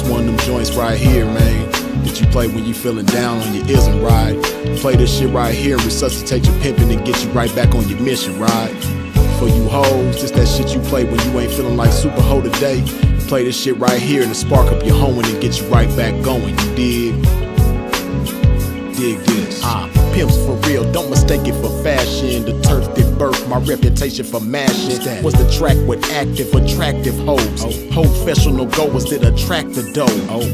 one of them joints right here, man, that you play when you feeling down on your ism, right? Play this shit right here and resuscitate your pimpin' and get you right back on your mission, right? For you hoes, just that shit you play when you ain't feeling like super hoe today. Play this shit right here and spark up your hoeing and get you right back going, you dig? Dig this. Pimps for real, don't mistake it for fashion. The turf that birthed my reputation for mashing was the track with active, attractive hoes. Professional goers that attract the dough.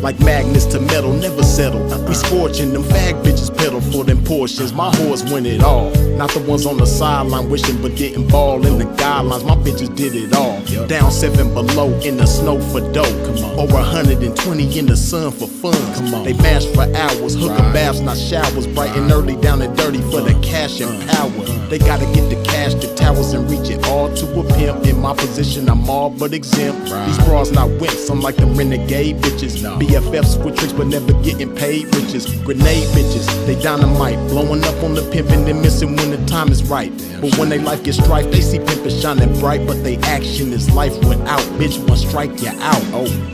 Like magnets to metal, never settle. We scorching them fag bitches pedal for them portions. My whores win it all. Not the ones on the sideline wishing but didn't ball in the guidelines. My bitches did it all. Down 7 below in the snow for dough. Over 120 in the sun for fun. They mash for hours, hooker baths, not showers. Bright and early, down and dirty for the cash and power. They gotta get the cash, the towers, and reach it all to a pimp. In my position, I'm all but exempt. These bras not wimps, I'm like them renegade bitches. BFFs with tricks but never getting paid riches. Grenade bitches, they dynamite, blowing up on the pimpin' and missing when the time is right. But when they life gets strife, they see pimpin' shining bright, but they action is life without. Bitch, one strike you out.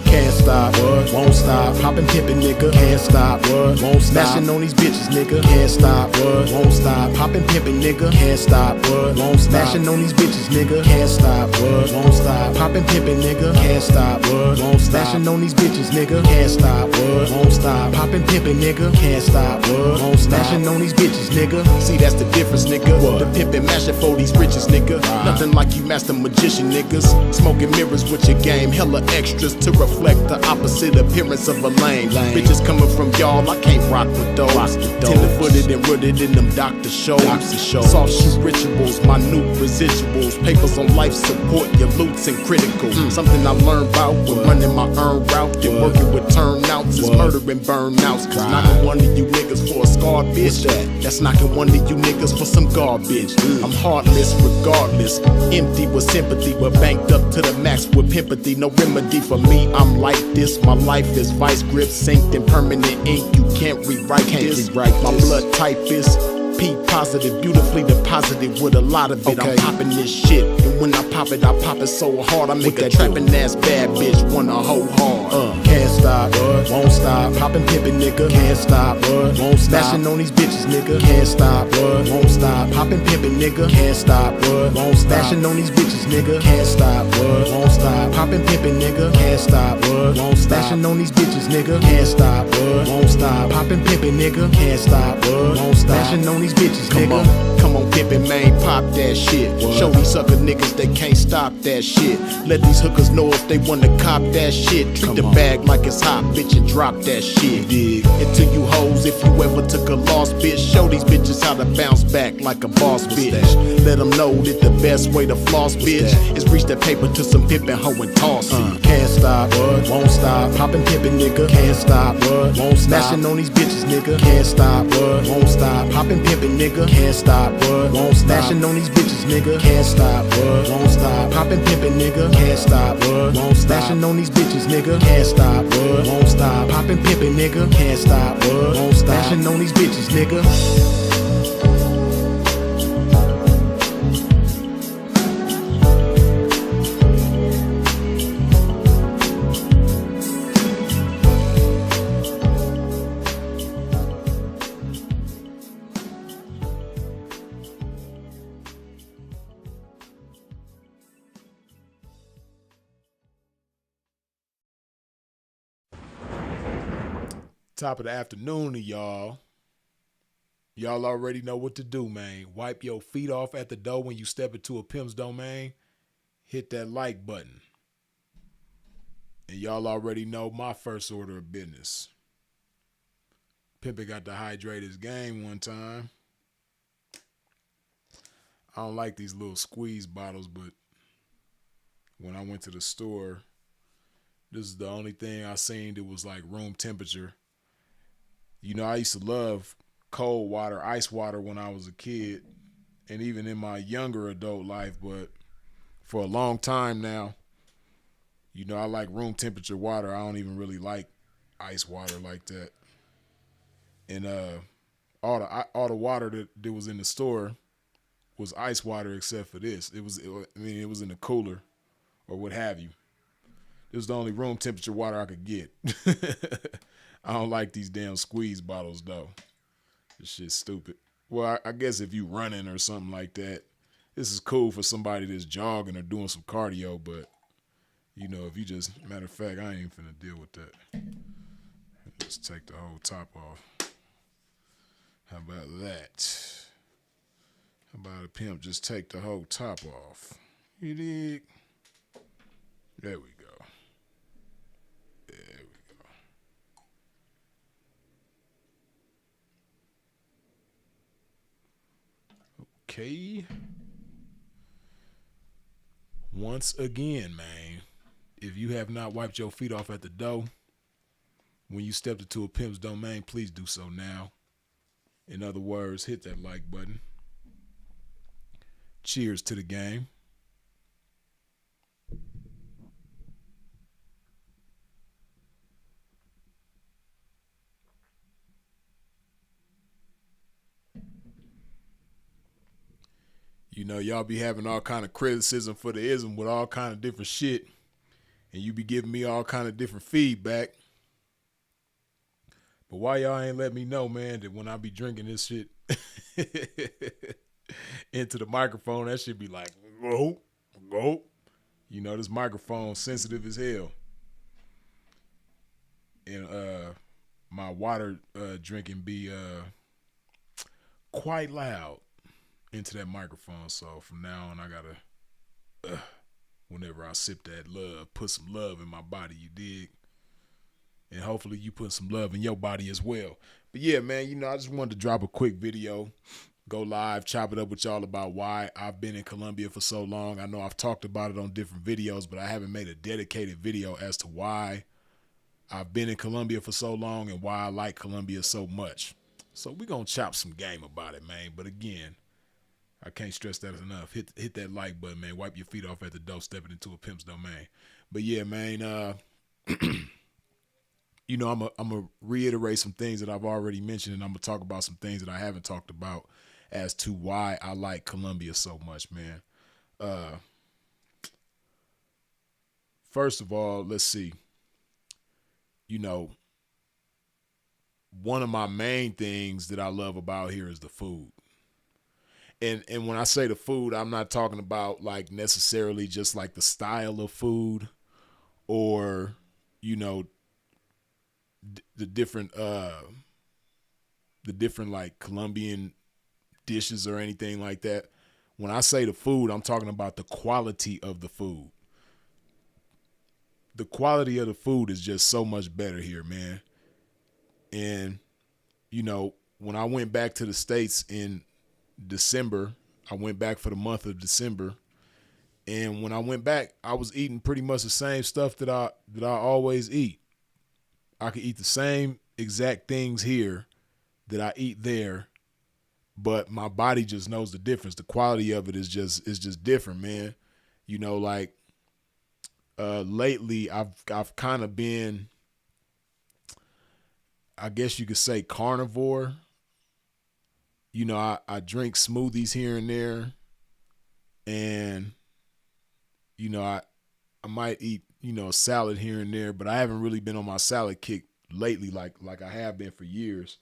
Can't stop, won't stop. Poppin' pimpin', nigga, can't stop, won't stop. Smashing on these bitches, nigga, can't stop, won't stop. Poppin' pimpin', nigga, can't stop, won't stop. Smashing on these bitches, nigga, can't stop, won't stop. Poppin' pimpin', nigga, can't stop, won't stop. Smashing on these bitches, nigga, can't stop, won't stop. Poppin' pimpin', nigga, can't stop, won't stop. Smashing on these bitches, nigga. See, that's the difference, nigga. The pimpin' mashing for these riches, nigga. Nothing like you master magician, niggas. Smoking mirrors with your game, hella extras to reflect the opposite appearance of a lame. Bitches coming from y'all, I can't rock with those. Tender-footed and rooted in them doctor shows. Soft shoe rituals, minute residuals. Papers on life support, your loots and critical. Something I learned about when running my earned route and working with turnouts is murdering burnouts. Cause knocking one of you niggas for a scarred bitch, that's knocking one of you niggas for some garbage. I'm heartless regardless, empty with sympathy, but banked up to the max with pimpathy. No remedy for me, I'm like this. My life is vice grip, synced in permanent ink. You can't rewrite this. My blood type is P positive, beautifully deposited with a lot of it. I'm popping this shit, and when I pop it so hard I make a trapping ass bad bitch wanna hoe hard. Can't stop, won't stop. Poppin' pimpin', nigga, can't stop, won't stop. Smashing on these bitches, nigga, can't stop, won't stop. Poppin' pimpin', nigga, can't stop, won't stop. Smashing on these bitches, nigga, can't stop, won't stop. Poppin' pimpin', nigga, can't stop, won't stop. Smashing on these bitches, nigga, can't stop, won't stop. Poppin' pimpin', nigga, can't stop, won't stop. Smashing on these bitches, nigga. Come on, pimpin', man, pop that shit. Show these sucker niggas they can't stop that shit. Let these hookers know if they wanna cop that shit. Treat the bag like it's hot, bitch, and drop that shit. Dig. And to you hoes, if you ever took a loss, bitch, show these bitches how to bounce back like a boss, bitch. Let them know that the best way to floss, bitch, is reach that paper to some pimpin' hoe and toss it. Can't stop, won't stop. Poppin' pimpin', nigga, can't stop, won't stop. Smashing on these bitches, nigga, can't stop, won't stop. Poppin' pimpin', nigga, can't stop, won't stop. Smashing on these bitches, nigga, can't stop, won't stop. Poppin' pimpin', nigga, can't stop, won't stop. Smashing on these bitches, nigga, can't stop, won't stop. Poppin' pimpin', nigga, can't stop, won't stop. Smashing on these bitches, nigga. Top of the afternoon to y'all. Y'all already know what to do, man. Wipe your feet off at the door when you step into a pimp's domain. Hit that like button. And y'all already know my first order of business. Pimpin' got to hydrate his game one time. I don't like these little squeeze bottles, but when I went to the store, this is the only thing I seen that was like room temperature. You know, I used to love cold water, ice water when I was a kid, and even in my younger adult life, but for a long time now, you know, I like room temperature water. I don't even really like ice water like that. And all the water that was in the store was ice water except for this. It was in the cooler or what have you. It was the only room temperature water I could get. I don't like these damn squeeze bottles though. This shit's stupid. Well, I guess if you running or something like that, this is cool for somebody that's jogging or doing some cardio. But you know, if you just, matter of fact, I ain't finna deal with that. Just take the whole top off. How about that? How about a pimp just take the whole top off? You dig? There we go. There we go. Okay. Once again, man, if you have not wiped your feet off at the door when you stepped into a pimp's domain, please do so now. In other words, hit that like button. Cheers to the game. You know, y'all be having all kind of criticism for the ism with all kind of different shit, and you be giving me all kind of different feedback. But why y'all ain't let me know, man, that when I be drinking this shit into the microphone, that shit be like, go, go. You know, this microphone sensitive as hell. And my water drinking be quite loud into that microphone. So from now on, I gotta, whenever I sip that love, put some love in my body, you dig? And hopefully you put some love in your body as well. But yeah, man, you know, I just wanted to drop a quick video, go live, chop it up with y'all about why I've been in Colombia for so long. I know I've talked about it on different videos, but I haven't made a dedicated video as to why I've been in Colombia for so long and why I like Colombia so much. So we're going to chop some game about it, man. But again, I can't stress that enough. Hit that like button, man. Wipe your feet off at the door, stepping into a pimp's domain. But yeah, man, you know, I'm gonna reiterate some things that I've already mentioned, and I'm gonna talk about some things that I haven't talked about as to why I like Colombia so much, man. First of all, let's see. You know, one of my main things that I love about here is the food. And when I say the food, I'm not talking about like necessarily just like the style of food or, you know, the different like Colombian dishes or anything like that. When I say the food, I'm talking about the quality of the food. The quality of the food is just so much better here, man. And, you know, when I went back to the States in December, I went back for the month of December. And when I went back, I was eating pretty much the same stuff that I always eat. I could eat the same exact things here that I eat there, but my body just knows the difference. The quality of it is just different, man. You know, like lately I've kind of been, I guess you could say, carnivore. You know, I drink smoothies here and there, and you know, I might eat, you know, a salad here and there, but I haven't really been on my salad kick lately like I have been for years.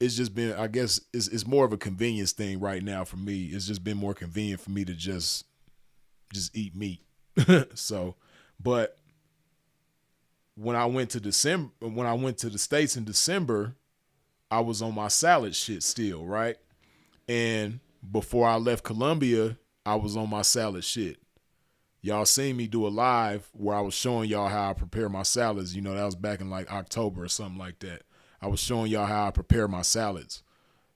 It's just been, I guess it's more of a convenience thing right now for me. It's just been more convenient for me to just eat meat. So, but when I went to the States in December, I was on my salad shit still, right? And before I left Colombia, I was on my salad shit. Y'all seen me do a live where I was showing y'all how I prepare my salads. You know, that was back in like October or something like that. I was showing y'all how I prepare my salads.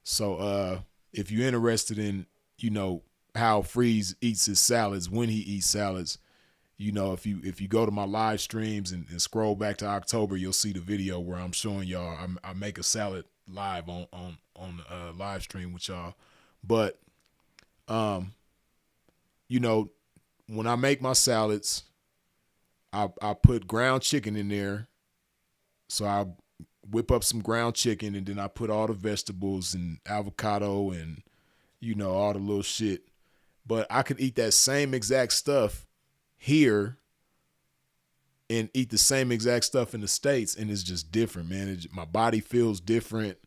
So if you're interested in, you know, how Freeze eats his salads, when he eats salads, you know, if you go to my live streams and scroll back to October, you'll see the video where I'm showing y'all I make a salad live on the live stream with y'all. But you know, when I make my salads, I put ground chicken in there. So I whip up some ground chicken and then I put all the vegetables and avocado and, you know, all the little shit. But I could eat that same exact stuff here and eat the same exact stuff in the States, and it's just different, man. My body feels different.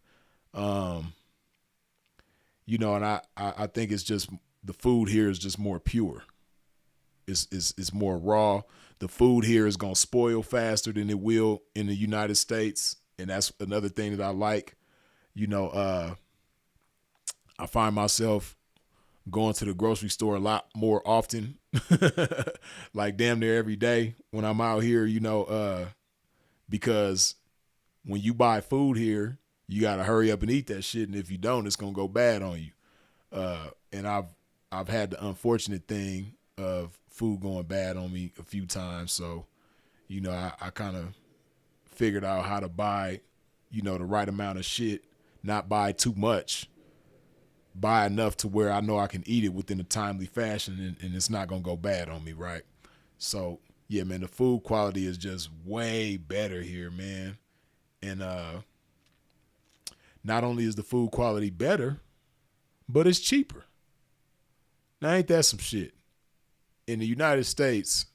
You know, and I think it's just the food here is just more pure. It's more raw. The food here is gonna spoil faster than it will in the United States, and that's another thing that I like. You know, I find myself going to the grocery store a lot more often, like damn near every day when I'm out here, you know, because when you buy food here, you got to hurry up and eat that shit. And if you don't, it's going to go bad on you. And I've had the unfortunate thing of food going bad on me a few times. So, you know, I kind of figured out how to buy, you know, the right amount of shit, not buy too much, buy enough to where I know I can eat it within a timely fashion and it's not going to go bad on me, right? So, yeah, man, the food quality is just way better here, man. And not only is the food quality better, but it's cheaper. Now, ain't that some shit? In the United States,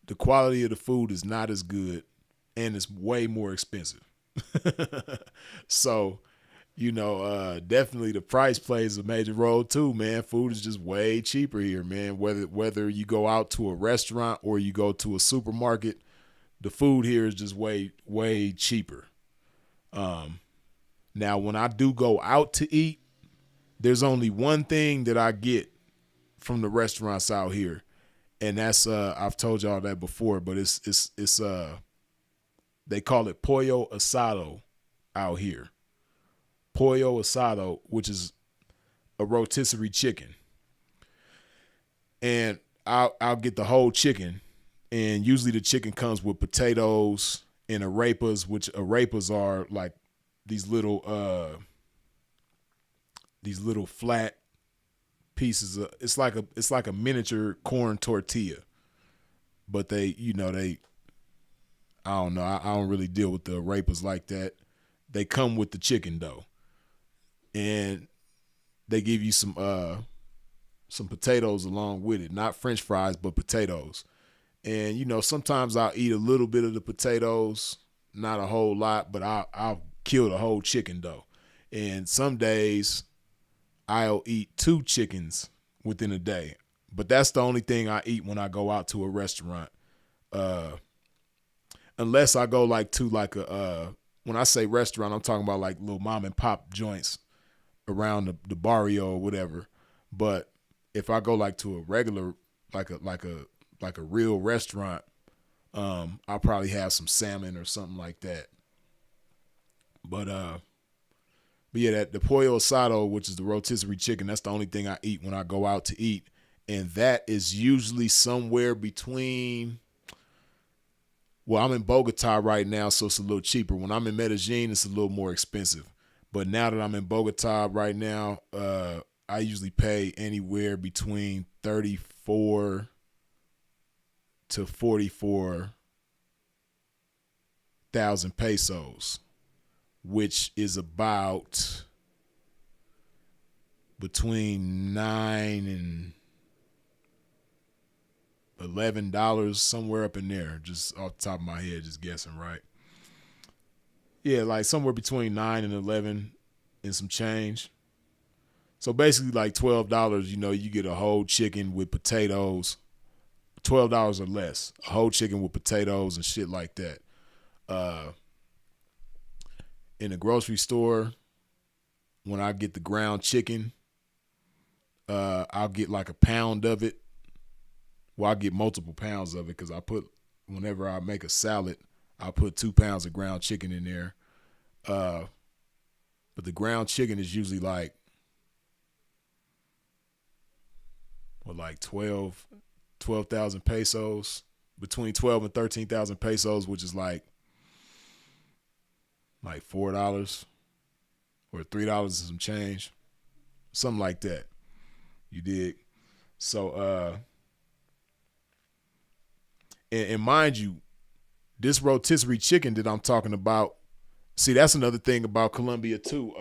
the quality of the food is not as good and it's way more expensive. So, you know, definitely the price plays a major role too, man. Food is just way cheaper here, man. Whether you go out to a restaurant or you go to a supermarket, the food here is just way cheaper. Now, when I do go out to eat, there's only one thing that I get from the restaurants out here, and that's I've told y'all that before, but it's they call it pollo asado out here. Pollo asado, which is a rotisserie chicken. And I'll get the whole chicken. And usually the chicken comes with potatoes and arepas, which arepas are like these little flat pieces of, it's like a miniature corn tortilla. But I don't know, I don't really deal with the arepas like that. They come with the chicken though. And they give you some potatoes along with it, not French fries, but potatoes. And you know, sometimes I'll eat a little bit of the potatoes, not a whole lot, but I'll kill the whole chicken though. And some days I'll eat 2 chickens within a day, but that's the only thing I eat when I go out to a restaurant. Unless I go like to like when I say restaurant, I'm talking about like little mom and pop joints around the barrio or whatever. But if I go like to a regular, like a real restaurant, I'll probably have some salmon or something like that. But yeah, the pollo asado, which is the rotisserie chicken, that's the only thing I eat when I go out to eat. And that is usually somewhere between, well, I'm in Bogota right now, so it's a little cheaper. When I'm in Medellin, it's a little more expensive. But now that I'm in Bogota right now, I usually pay anywhere between 34 to 44,000 pesos, which is about between $9 and $11, somewhere up in there, just off the top of my head, just guessing, right? Yeah, like somewhere between 9 and 11 and some change. So basically like $12, you know, you get a whole chicken with potatoes, $12 or less, a whole chicken with potatoes and shit like that. In the grocery store, when I get the ground chicken, I'll get like a pound of it. Well, I get multiple pounds of it because whenever I make a salad, I'll put 2 pounds of ground chicken in there. But the ground chicken is usually like 12,000 pesos, between 12 and 13,000 pesos, which is like $4 or $3 and some change, something like that. You dig? So, and mind you, this rotisserie chicken that I'm talking about, see, that's another thing about Colombia too.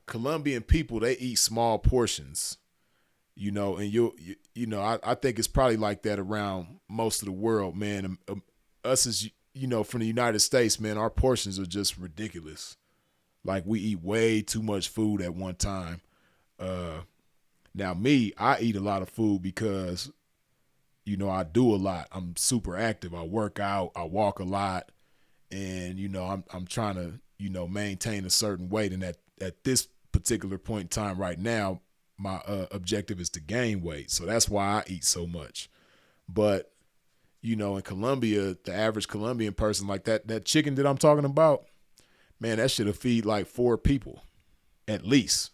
Colombian people, they eat small portions. And I think it's probably like that around most of the world, man. Us as from the United States, man, our portions are just ridiculous. Like we eat way too much food at one time. Now me, I eat a lot of food because I do a lot. I'm super active. I work out. I walk a lot, and I'm trying to maintain a certain weight. And at this particular point in time right now, my objective is to gain weight. So that's why I eat so much. But in Colombia, the average Colombian person, like that chicken that I'm talking about, man, that should have feed like 4 people at least.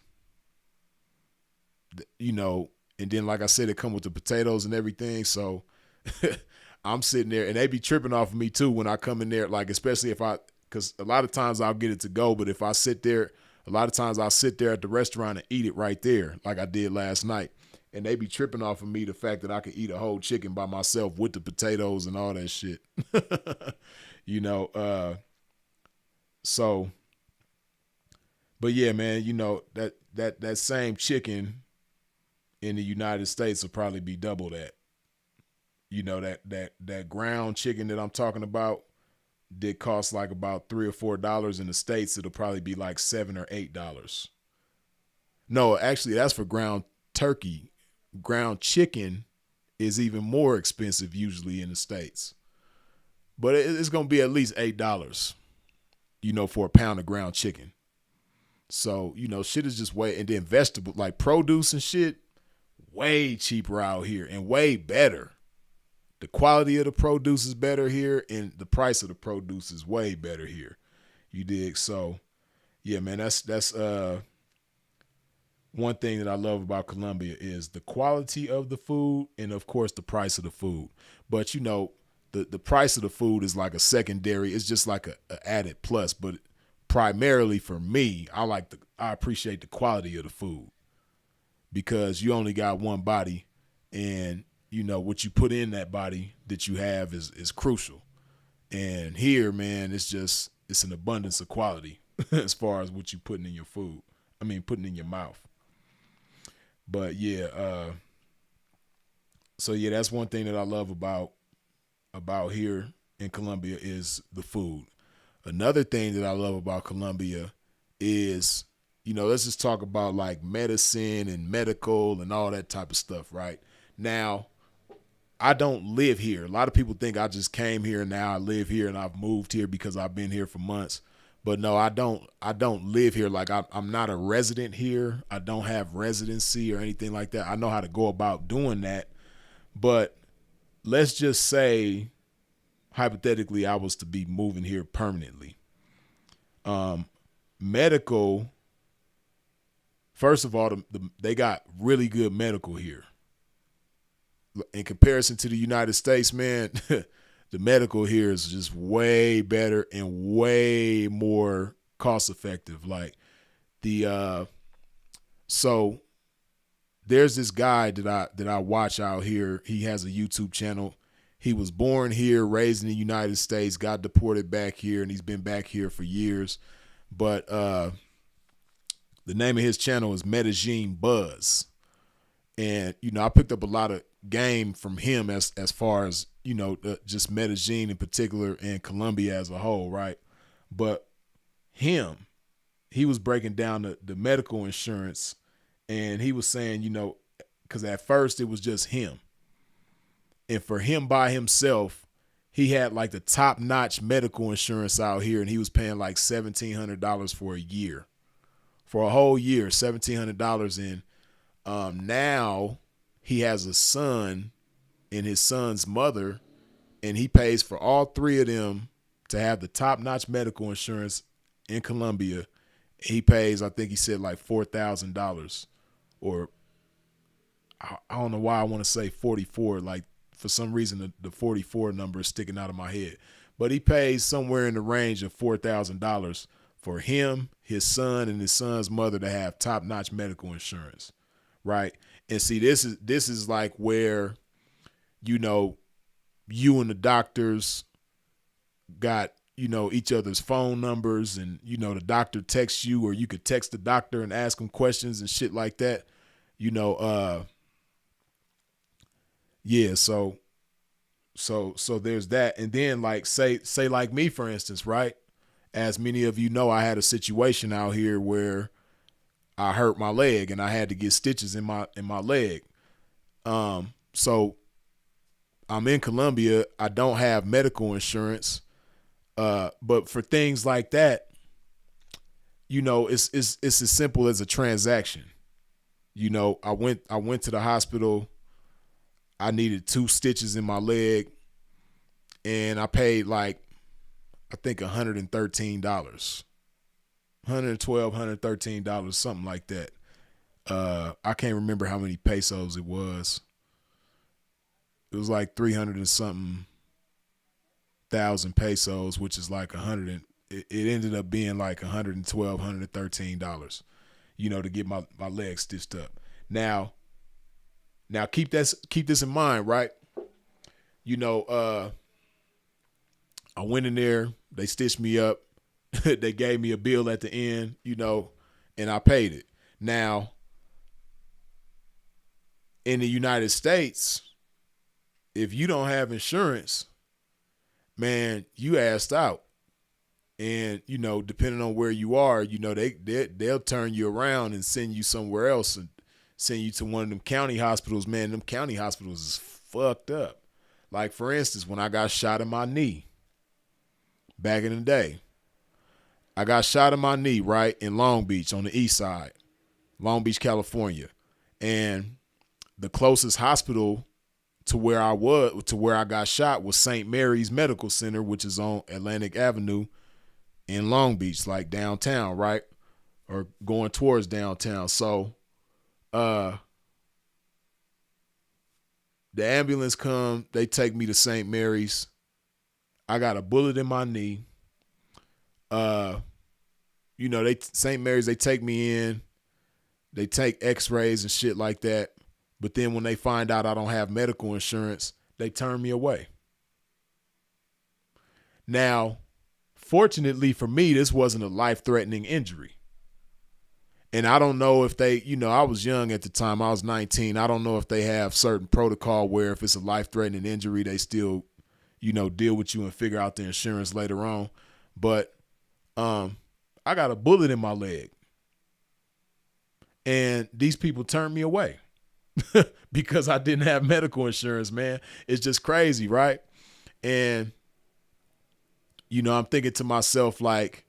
And then like I said, it come with the potatoes and everything. So I'm sitting there, and they be tripping off of me too when I come in there, like especially because a lot of times I'll get it to go, but if I sit there, a lot of times I'll sit there at the restaurant and eat it right there, like I did last night. And they be tripping off of me the fact that I could eat a whole chicken by myself with the potatoes and all that shit. So, but yeah, man, that same chicken in the United States will probably be double that. That ground chicken that I'm talking about did cost like about $3 or $4 in the States. It'll probably be like $7 or $8. No, actually, that's for ground turkey. Ground chicken is even more expensive usually in the States, but it's gonna be at least $8, for a pound of ground chicken. So shit is just way, and then vegetable like produce and shit, way cheaper out here and way better. The quality of the produce is better here, and the price of the produce is way better here. You dig? So, yeah, man, that's one thing that I love about Colombia is the quality of the food and, of course, the price of the food. But, the price of the food is like a secondary. It's just like a added plus. But primarily for me, I appreciate the quality of the food because you only got one body, and what you put in that body that you have is crucial. And here, man, it's an abundance of quality as far as what you putting in your food. Putting in your mouth. But yeah, so yeah, that's one thing that I love about here in Colombia is the food. Another thing that I love about Colombia is, let's just talk about like medicine and medical and all that type of stuff, right? Now, I don't live here. A lot of people think I just came here and now I live here and I've moved here because I've been here for months. But no, I don't live here. Like I'm not a resident here. I don't have residency or anything like that. I know how to go about doing that. But let's just say, hypothetically, I was to be moving here permanently. Medical, first of all, they got really good medical here. In comparison to the United States, man, the medical here is just way better and way more cost effective. Like so there's this guy that I watch out here. He has a YouTube channel. He was born here, raised in the United States, got deported back here, and he's been back here for years. But the name of his channel is Medellin Buzz. And, I picked up a lot of game from him as far as, just Medellin in particular and Colombia as a whole, right? But he was breaking down the medical insurance, and he was saying, because at first it was just him. And for him by himself, he had like the top-notch medical insurance out here, and he was paying like $1,700 for a year. For a whole year, $1,700 in. Now he has a son and his son's mother, and he pays for all 3 of them to have the top-notch medical insurance in Colombia. He pays, I think he said like $4,000, or I don't know why I want to say 44. Like for some reason the 44 number is sticking out of my head, but he pays somewhere in the range of $4,000 for him, his son, and his son's mother to have top-notch medical insurance. Right. And see, this is like where, you and the doctors got, each other's phone numbers, and, the doctor texts you, or you could text the doctor and ask him questions and shit like that. yeah, so there's that. And then like say like me for instance, right? As many of you know, I had a situation out here where I hurt my leg and I had to get stitches in my leg. So I'm in Colombia. I don't have medical insurance. But for things like that, it's as simple as a transaction. I went to the hospital. I needed 2 stitches in my leg, and I paid like I think $113, $113, something like that. I can't remember how many pesos it was. It was like 300 and something thousand pesos, which is like 100. It ended up being like 112, $113. To get my leg stitched up. Now keep this in mind, right? I went in there, they stitched me up, they gave me a bill at the end, and I paid it. Now, in the United States, if you don't have insurance, man, you asked out. And, depending on where you are, they'll turn you around and send you somewhere else and send you to one of them county hospitals. Man, them county hospitals is fucked up. Like, for instance, when I got shot in my knee back in the day, I got shot in my knee, right, in Long Beach on the east side, Long Beach, California. And the closest hospital to where I got shot was St. Mary's Medical Center, which is on Atlantic Avenue in Long Beach, like downtown, right? Or going towards downtown. So the ambulance come, they take me to St. Mary's. I got a bullet in my knee. St. Mary's, they take me in, they take x-rays and shit like that. But then when they find out I don't have medical insurance, they turn me away. Now, fortunately for me, this wasn't a life-threatening injury. And I don't know if they, I was young at the time. I was 19. I don't know if they have certain protocol where if it's a life-threatening injury, they still, deal with you and figure out the insurance later on. But I got a bullet in my leg. And these people turned me away because I didn't have medical insurance, man. It's just crazy, right? And I'm thinking to myself, like,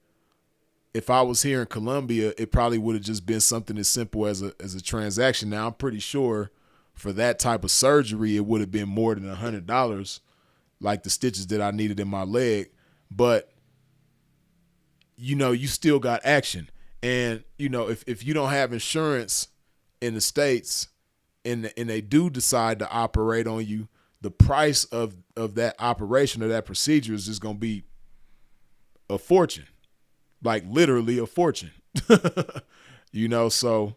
if I was here in Colombia, it probably would have just been something as simple as a transaction. Now, I'm pretty sure for that type of surgery, it would have been more than $100, like the stitches that I needed in my leg. But, you still got action. And, if you don't have insurance in the States and they do decide to operate on you, the price of that operation or that procedure is just going to be a fortune, like literally a fortune. So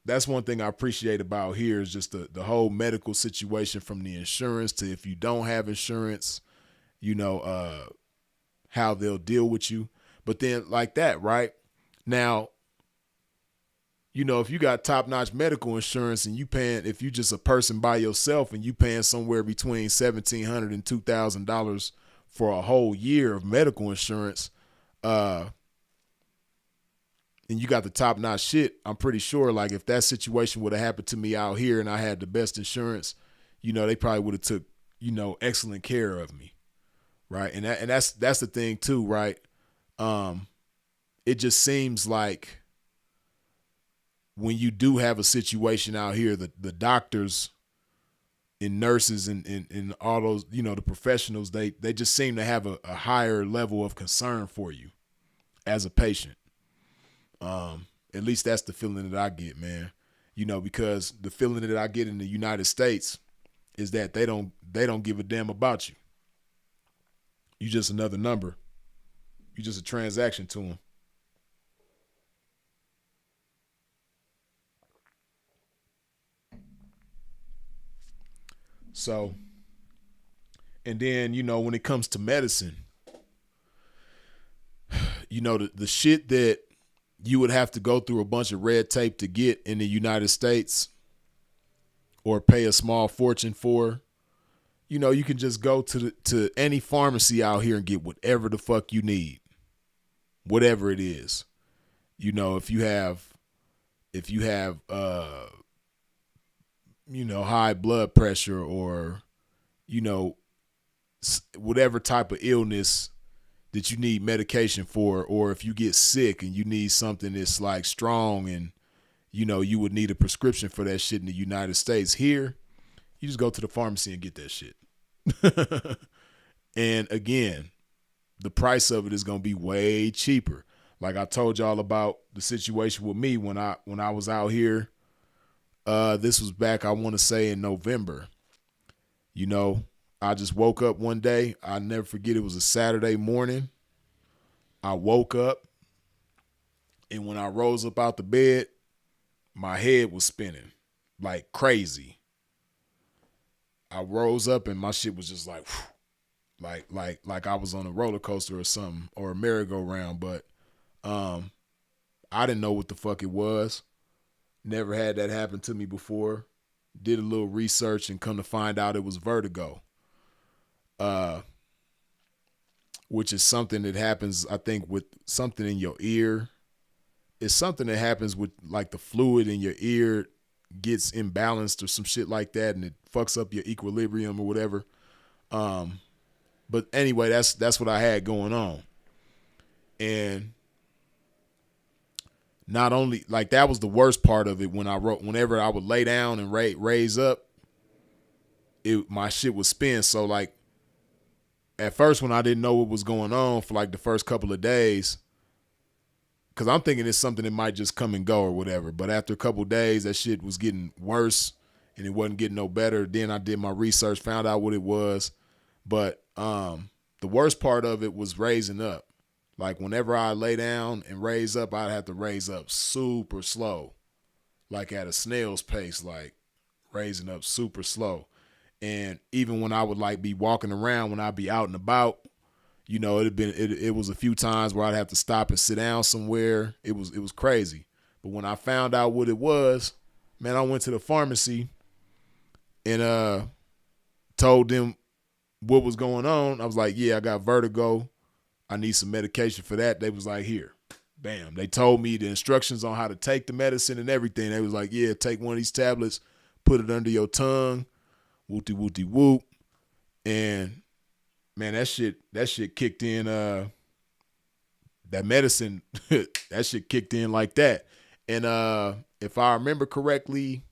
that's one thing I appreciate about here is just the whole medical situation, from the insurance to if you don't have insurance, how they'll deal with you. But then like that, right? Now, if you got top-notch medical insurance and if you just a person by yourself and you paying somewhere between $1,700 and $2,000 for a whole year of medical insurance, and you got the top-notch shit, I'm pretty sure, like, if that situation would have happened to me out here and I had the best insurance, they probably would have took, excellent care of me, right? And that's the thing too, right? It just seems like when you do have a situation out here, the doctors and nurses and all those, the professionals, they just seem to have a higher level of concern for you as a patient. At least that's the feeling that I get, man. Because the feeling that I get in the United States is that they don't give a damn about you. You just another number. You just a transaction to them. So, and then, when it comes to medicine, the shit that you would have to go through a bunch of red tape to get in the United States, or pay a small fortune for, you can just go to any pharmacy out here and get whatever the fuck you need, whatever it is. If you have high blood pressure, or whatever type of illness that you need medication for, or if you get sick and you need something that's like strong, and you would need a prescription for that shit in the United States. Here, you just go to the pharmacy and get that shit. And again, the price of it is going to be way cheaper. Like I told y'all about the situation with me when I was out here. This was back, I want to say, in November. I just woke up one day. I'll never forget, it was a Saturday morning. I woke up, and when I rose up out the bed, my head was spinning like crazy. I rose up and my shit was just like, whew, like I was on a roller coaster or something, or a merry-go-round. But I didn't know what the fuck it was. Never had that happen to me before. Did a little research and come to find out it was vertigo, which is something that happens, I think, with something in your ear. It's something that happens with like the fluid in your ear gets imbalanced or some shit like that, and it fucks up your equilibrium or whatever. But anyway, that's what I had going on. And not only, like, that was the worst part of it. Whenever I would lay down and raise up, my shit would spin. So like, at first, when I didn't know what was going on for like the first couple of days, because I'm thinking it's something that might just come and go or whatever. But after a couple of days, that shit was getting worse and it wasn't getting no better. Then I did my research, found out what it was. But the worst part of it was raising up. Like, whenever I lay down and raise up, I'd have to raise up super slow, like at a snail's pace, like raising up super slow. And even when I would like be walking around, when I'd be out and about, it was a few times where I'd have to stop and sit down somewhere. It was crazy. But when I found out what it was, man, I went to the pharmacy and told them what was going on. I was like, yeah, I got vertigo. I need some medication for that. They was like, here, bam. They told me the instructions on how to take the medicine and everything. They was like, yeah, take one of these tablets, put it under your tongue, wooty wooty whoop. And man, that shit kicked in, that medicine, that shit kicked in like that. And if I remember correctly,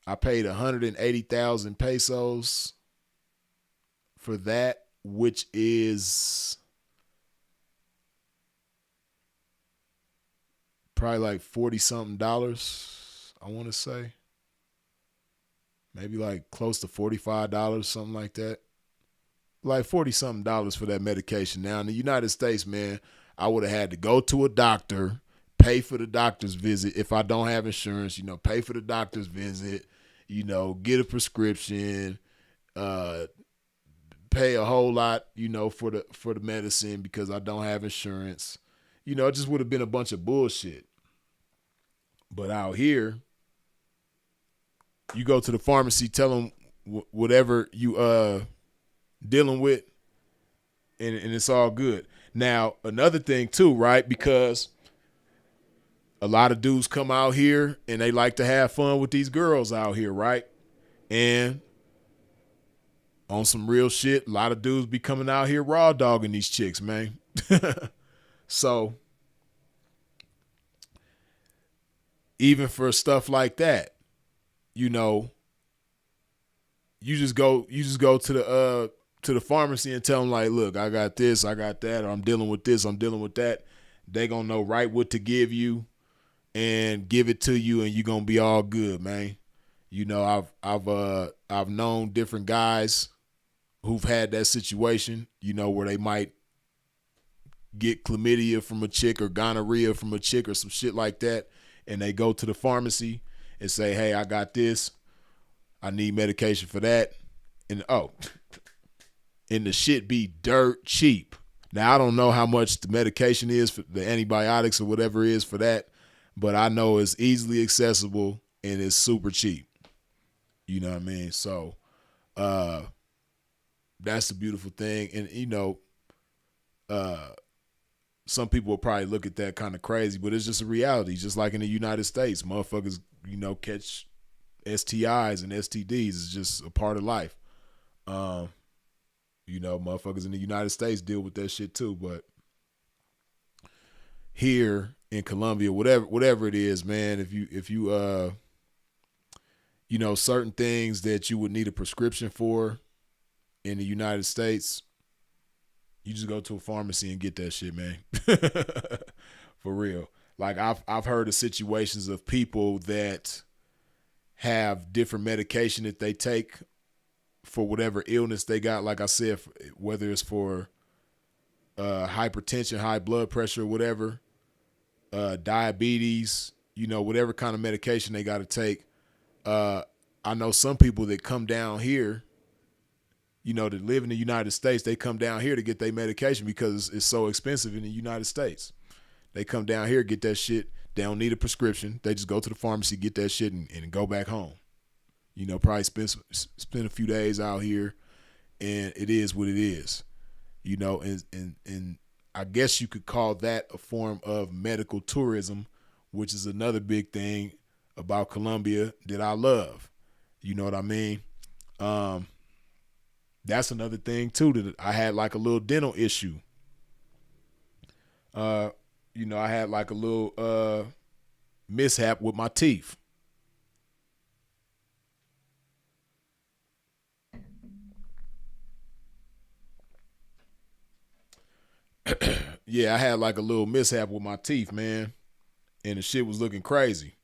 I paid 180,000 pesos for that, which is probably like $40-something, I want to say. Maybe like close to $45, something like that. Like $40-something for that medication. Now, in the United States, man, I would have had to go to a doctor, pay for the doctor's visit. If I don't have insurance, pay for the doctor's visit, get a prescription, pay a whole lot, for the medicine because I don't have insurance. It just would have been a bunch of bullshit. But out here, you go to the pharmacy, tell them whatever you dealing with, and it's all good. Now, another thing too, right? Because a lot of dudes come out here and they like to have fun with these girls out here, right? And on some real shit, a lot of dudes be coming out here raw dogging these chicks, man. So even for stuff like that, you just go to the pharmacy and tell them, like, look, I got this, I got that, or I'm dealing with this, I'm dealing with that. They gonna know right what to give you and give it to you, and you gonna be all good, man. I've known different guys who've had that situation, where they might get chlamydia from a chick or gonorrhea from a chick or some shit like that, and they go to the pharmacy and say, hey, I got this, I need medication for that, and the shit be dirt cheap. Now, I don't know how much the medication is for the antibiotics or whatever it is for that, but I know it's easily accessible and it's super cheap. You know what I mean? So uh that's the beautiful thing. And uh some people will probably look at that kind of crazy, but it's just a reality. Just like in the United States, motherfuckers, catch STIs and STDs. It's just a part of life. Um, motherfuckers in the United States deal with that shit too. But here in Colombia, whatever it is, man, if you certain things that you would need a prescription for in the United States, you just go to a pharmacy and get that shit, man. For real. Like I've heard of situations of people that have different medication that they take for whatever illness they got. Like I said, whether it's for hypertension, high blood pressure, whatever, diabetes, whatever kind of medication they got to take. I know some people that come down here, that live in the United States, they come down here to get their medication because it's so expensive in the United States. They come down here, get that shit. They don't need a prescription. They just go to the pharmacy, get that shit, and go back home. Probably spend a few days out here, and it is what it is. And I guess you could call that a form of medical tourism, which is another big thing about Colombia that I love. You know what I mean? That's another thing too, that I had like a little dental issue. I had like a little mishap with my teeth. Yeah, I had like a little mishap with my teeth, man, and the shit was looking crazy.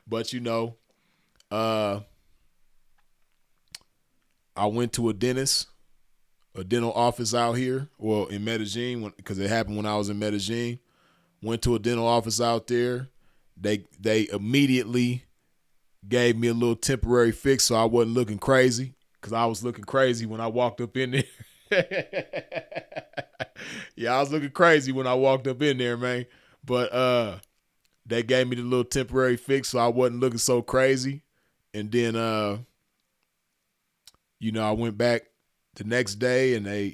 But I went to a dental office out here, well, in Medellin, because it happened when I was in Medellin. Went to a dental office out there. They immediately gave me a little temporary fix so I wasn't looking crazy, because I was looking crazy when I walked up in there. Yeah, I was looking crazy when I walked up in there, man. But they gave me the little temporary fix so I wasn't looking so crazy. And then I went back the next day and they,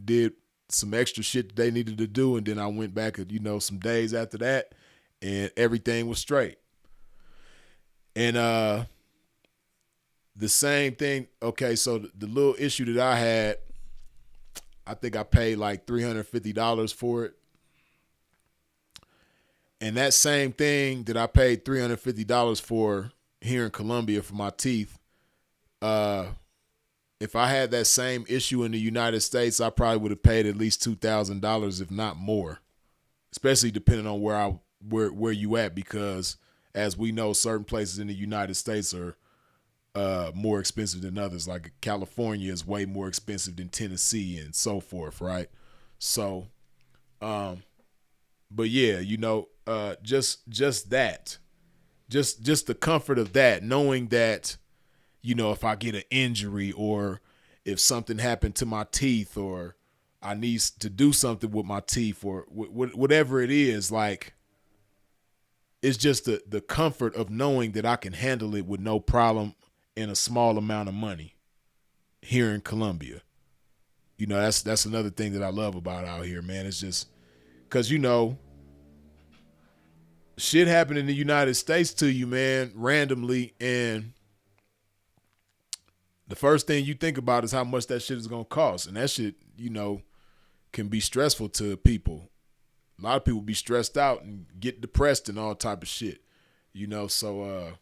did some extra shit that they needed to do. And then I went back, some days after that, and everything was straight. And the same thing. Okay, so the little issue that I had, I think I paid like $350 for it. And that same thing that I paid $350 for here in Colombia for my teeth, if I had that same issue in the United States, I probably would have paid at least $2,000, if not more, especially depending on where you at, because as we know, certain places in the United States are more expensive than others. Like California is way more expensive than Tennessee and so forth, right? So, but yeah, just that, just the comfort of that, knowing that, if I get an injury or if something happened to my teeth or I need to do something with my teeth or whatever it is, like, it's just the comfort of knowing that I can handle it with no problem in a small amount of money here in Colombia. That's another thing that I love about out here, man. It's just because, shit happened in the United States to you, man, randomly, and the first thing you think about is how much that shit is going to cost. And that shit, can be stressful to people. A lot of people be stressed out and get depressed and all type of shit, so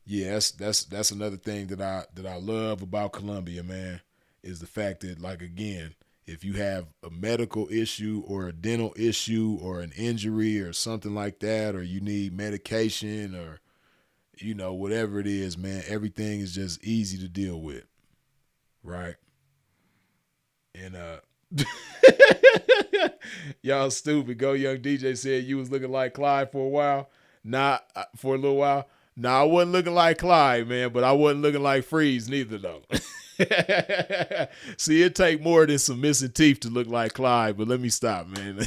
yeah, that's another thing that I love about Colombia, man, is the fact that, like, again, if you have a medical issue or a dental issue or an injury or something like that, or you need medication or, whatever it is, man, everything is just easy to deal with. Right. And, y'all stupid. Go Young DJ said you was looking like Clyde for a while. For a little while. Nah, I wasn't looking like Clyde, man, but I wasn't looking like Freeze neither, though. See, it take more than some missing teeth to look like Clyde, but let me stop, man.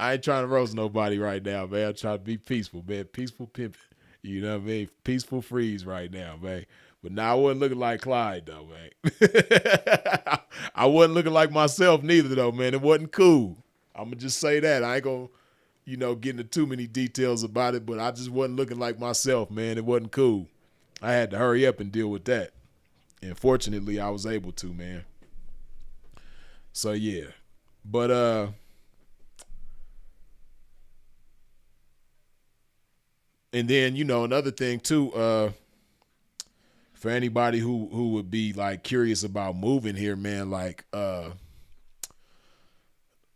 I ain't trying to roast nobody right now, man. I'm trying to be peaceful, man. Peaceful pimping. You know what I mean? Peaceful freeze right now, man. But now I wasn't looking like Clyde, though, man. I wasn't looking like myself neither, though, man. It wasn't cool. I'm going to just say that. I ain't going to, get into too many details about it, but I just wasn't looking like myself, man. It wasn't cool. I had to hurry up and deal with that. And fortunately, I was able to, man. So, yeah. But, and then, another thing too, for anybody who would be like curious about moving here, man, like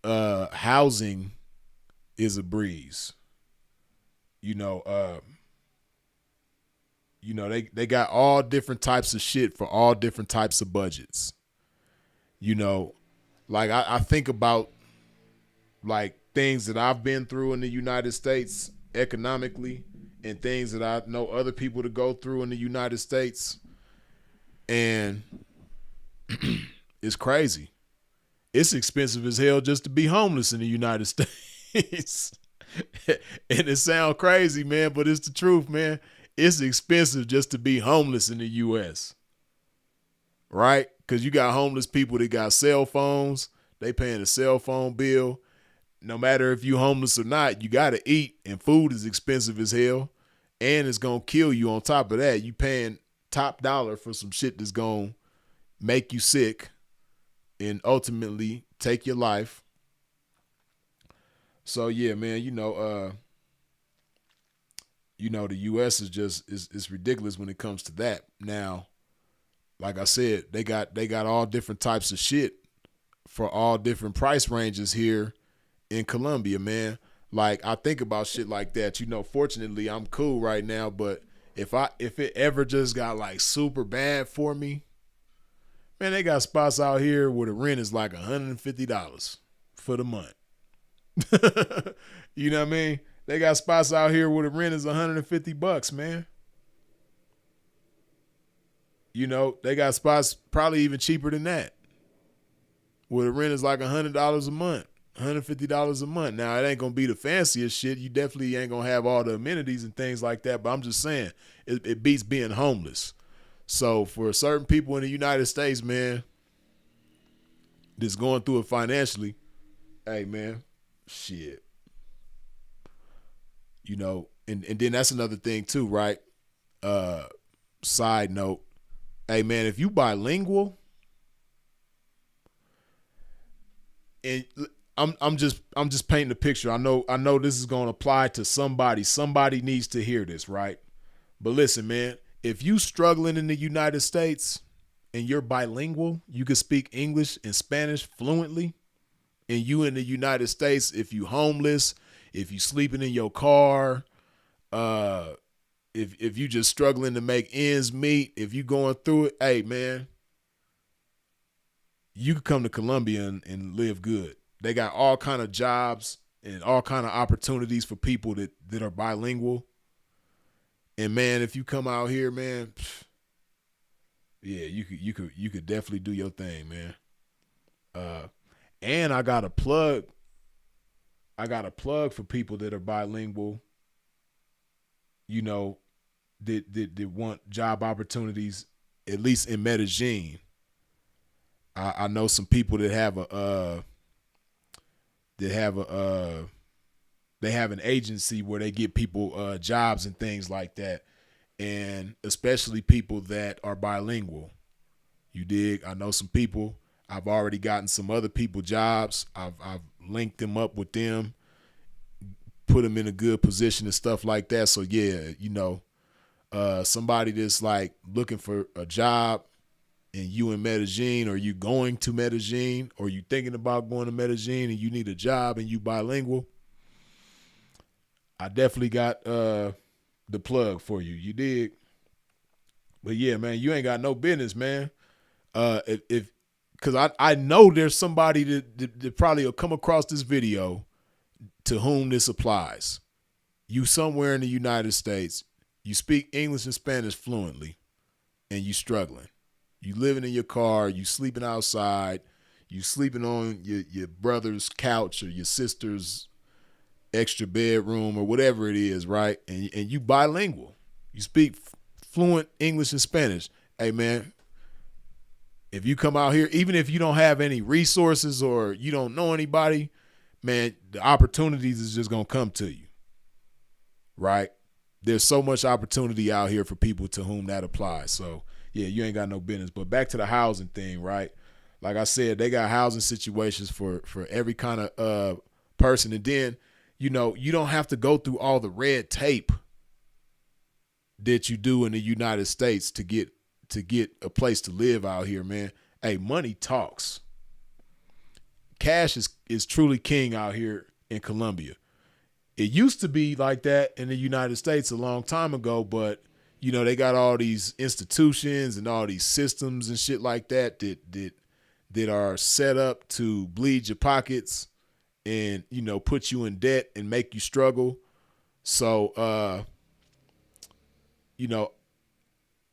housing is a breeze. They got all different types of shit for all different types of budgets. Like I think about like things that I've been through in the United States economically, and things that I know other people to go through in the United States. And it's crazy. It's expensive as hell just to be homeless in the United States. And it sounds crazy, man, but it's the truth, man. It's expensive just to be homeless in the U.S. Right? Because you got homeless people that got cell phones. They paying a cell phone bill. No matter if you homeless or not, you got to eat, and food is expensive as hell, and it's going to kill you on top of that. You paying top dollar for some shit that's going to make you sick and ultimately take your life. So, yeah, man, the U.S. is just, it's ridiculous when it comes to that. Now, like I said, they got all different types of shit for all different price ranges here in Colombia, man. Like I think about shit like that. Fortunately I'm cool right now, but if it ever just got like super bad for me, man, they got spots out here where the rent is like $150 for the month. You know what I mean? They got spots out here where the rent is $150, man. They got spots probably even cheaper than that, where the rent is like $100 a month. $150 a month. Now, it ain't going to be the fanciest shit. You definitely ain't going to have all the amenities and things like that, but I'm just saying, it beats being homeless. So for certain people in the United States, man, that's going through it financially, hey, man, shit. And then that's another thing too, right? Side note, hey, man, if you bilingual, and I'm just painting a picture. I know this is gonna apply to somebody. Somebody needs to hear this, right? But listen, man, if you struggling in the United States and you're bilingual, you can speak English and Spanish fluently, and you in the United States, if you homeless, if you sleeping in your car, if you just struggling to make ends meet, if you going through it, hey, man, you can come to Colombia and live good. They got all kind of jobs and all kind of opportunities for people that are bilingual. And man, if you come out here, man, yeah, you could definitely do your thing, man. And I got a plug for people that are bilingual, that want job opportunities, at least in Medellin. I know some people that have they have an agency where they get people jobs and things like that, and especially people that are bilingual. You dig? I know some people. I've already gotten some other people jobs. I've linked them up with them, put them in a good position and stuff like that. So yeah, somebody that's like looking for a job, and you in Medellin, or you going to Medellin, or you thinking about going to Medellin and you need a job and you bilingual, I definitely got the plug for you. You dig? But yeah, man, you ain't got no business, man. Because I know there's somebody that probably will come across this video to whom this applies. You somewhere in the United States, you speak English and Spanish fluently, and you struggling. You living in your car, you sleeping outside, you sleeping on your brother's couch or your sister's extra bedroom or whatever it is, right? And you bilingual. You speak fluent English and Spanish. Hey man, if you come out here, even if you don't have any resources or you don't know anybody, man, the opportunities is just gonna come to you. Right? There's so much opportunity out here for people to whom that applies. So yeah, you ain't got no business. But back to the housing thing, right? Like I said, they got housing situations for every kind of person. And then, you know, you don't have to go through all the red tape that you do in the United States to get a place to live out here, man. Hey, money talks. Cash is truly king out here in Colombia. It used to be like that in the United States a long time ago, but you know, they got all these institutions and all these systems and shit like that are set up to bleed your pockets and, you know, put you in debt and make you struggle. So you know,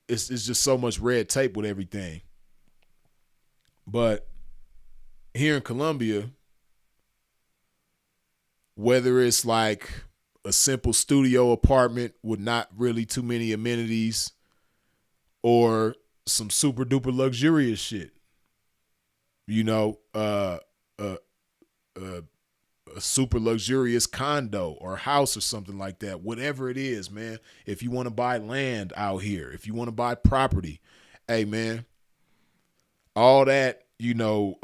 it's just so much red tape with everything. But here in Colombia, whether it's like a simple studio apartment with not really too many amenities or some super duper luxurious shit, you know, a super luxurious condo or house or something like that, whatever it is, man. If you want to buy land out here, if you want to buy property, hey man, all that, you know,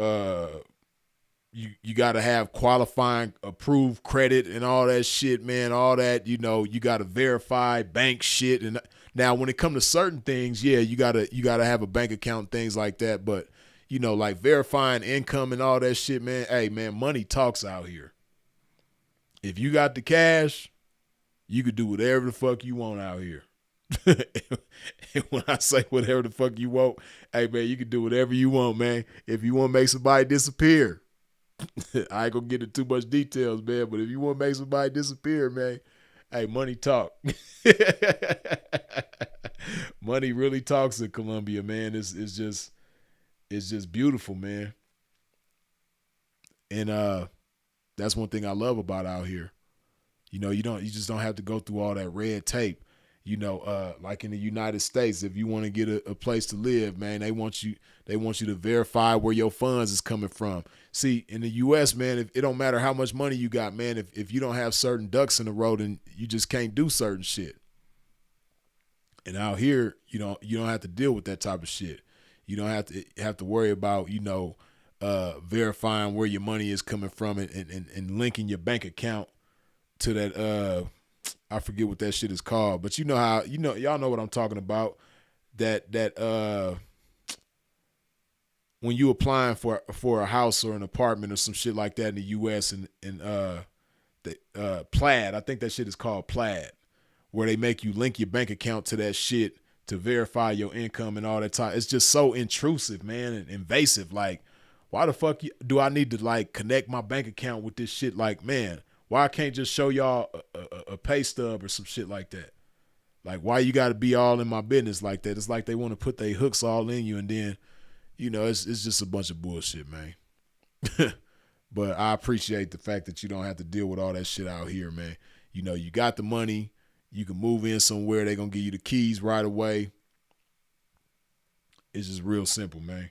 you got to have qualifying approved credit and all that shit, man. All that, you know, you got to verify bank shit. And now when it comes to certain things, yeah, you gotta have a bank account, things like that. But you know, like verifying income and all that shit, man. Hey man, money talks out here. If you got the cash, you could do whatever the fuck you want out here. And when I say whatever the fuck you want, hey man, you can do whatever you want, man. If you want to make somebody disappear, I ain't gonna get into too much details, man. But if you want to make somebody disappear, man, hey, money talk. Money really talks in Colombia, man. It's just beautiful, man. And that's one thing I love about out here. You know, you just don't have to go through all that red tape. You know, like in the United States, if you want to get a place to live, man, they want you to verify where your funds is coming from. See, in the US, man, if it don't matter how much money you got, man, if you don't have certain ducks in the road, then you just can't do certain shit. And out here, you don't have to deal with that type of shit. You don't have to worry about, you know, verifying where your money is coming from and linking your bank account to that I forget what that shit is called, but you know how, you know, y'all know what I'm talking about. That when you applying for a house or an apartment or some shit like that in the US and the Plaid, I think that shit is called Plaid, where they make you link your bank account to that shit to verify your income and all that time. It's just so intrusive, man, and invasive. Like, why the fuck do I need to like connect my bank account with this shit? Like, man, why I can't just show y'all a pay stub or some shit like that? Like, why you got to be all in my business like that? It's like they want to put their hooks all in you, and then, you know, it's just a bunch of bullshit, man. But I appreciate the fact that you don't have to deal with all that shit out here, man. You know, you got the money. You can move in somewhere. They're going to give you the keys right away. It's just real simple, man.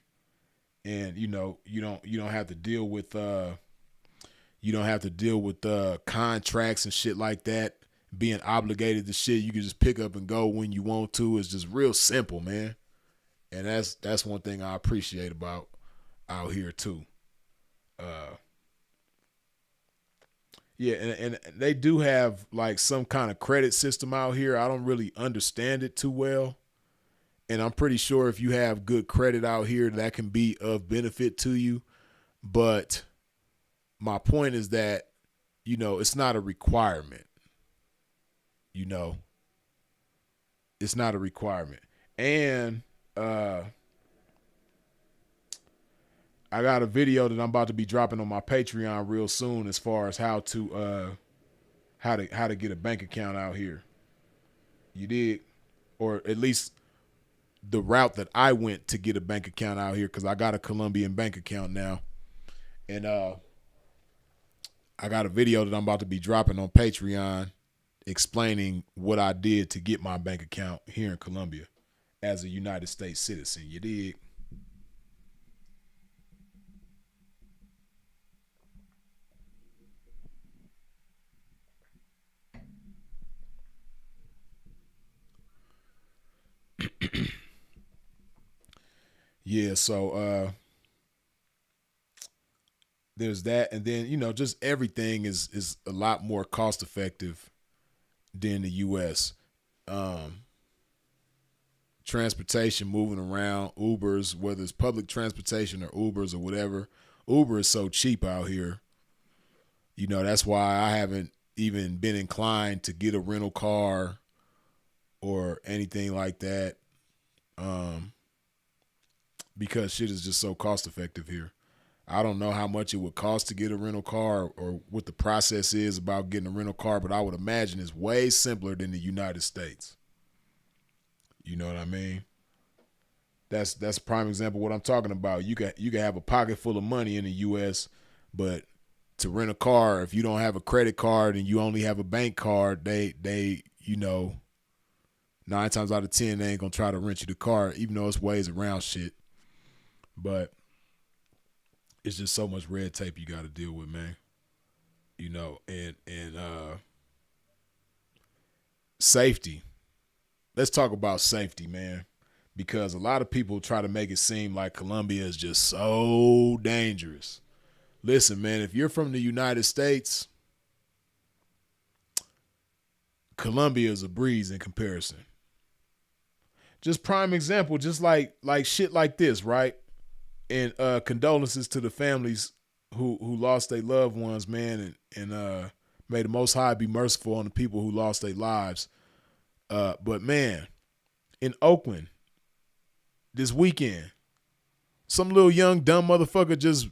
And, you know, you don't have to deal with contracts and shit like that, being obligated to shit. You can just pick up and go when you want to. It's just real simple, man. And that's one thing I appreciate about out here too. Yeah, and they do have like some kind of credit system out here. I don't really understand it too well. And I'm pretty sure if you have good credit out here, that can be of benefit to you. But my point is that, you know, it's not a requirement. You know, it's not a requirement. And I got a video that I'm about to be dropping on my Patreon real soon as far as how to get a bank account out here. You did, or at least the route that I went to get a bank account out here, because I got a Colombian bank account now. And I got a video that I'm about to be dropping on Patreon explaining what I did to get my bank account here in Colombia as a United States citizen. You dig? Yeah, so there's that, and then just everything is a lot more cost effective than the US. Um Transportation, moving around, Ubers, whether it's public transportation or Ubers or whatever. Uber is so cheap out here. That's why I haven't even been inclined to get a rental car or anything like that. Um, because shit is just so cost effective here. I don't know how much it would cost to get a rental car or what the process is about getting a rental car, but I would imagine it's way simpler than the United States. You know what I mean? That's a prime example of what I'm talking about. You can have a pocket full of money in the US, but to rent a car, if you don't have a credit card and you only have a bank card, they 9 times out of 10 they ain't gonna try to rent you the car, even though it's ways around shit. But it's just so much red tape you got to deal with, man. And safety. Let's talk about safety, man, because a lot of people try to make it seem like Colombia is just so dangerous. Listen, man, if you're from the United States, Colombia is a breeze in comparison. Just prime example, just like shit like this, right? And condolences to the families who lost their loved ones, man, and may the Most High be merciful on the people who lost their lives. But man, in Oakland this weekend, some little young dumb motherfucker just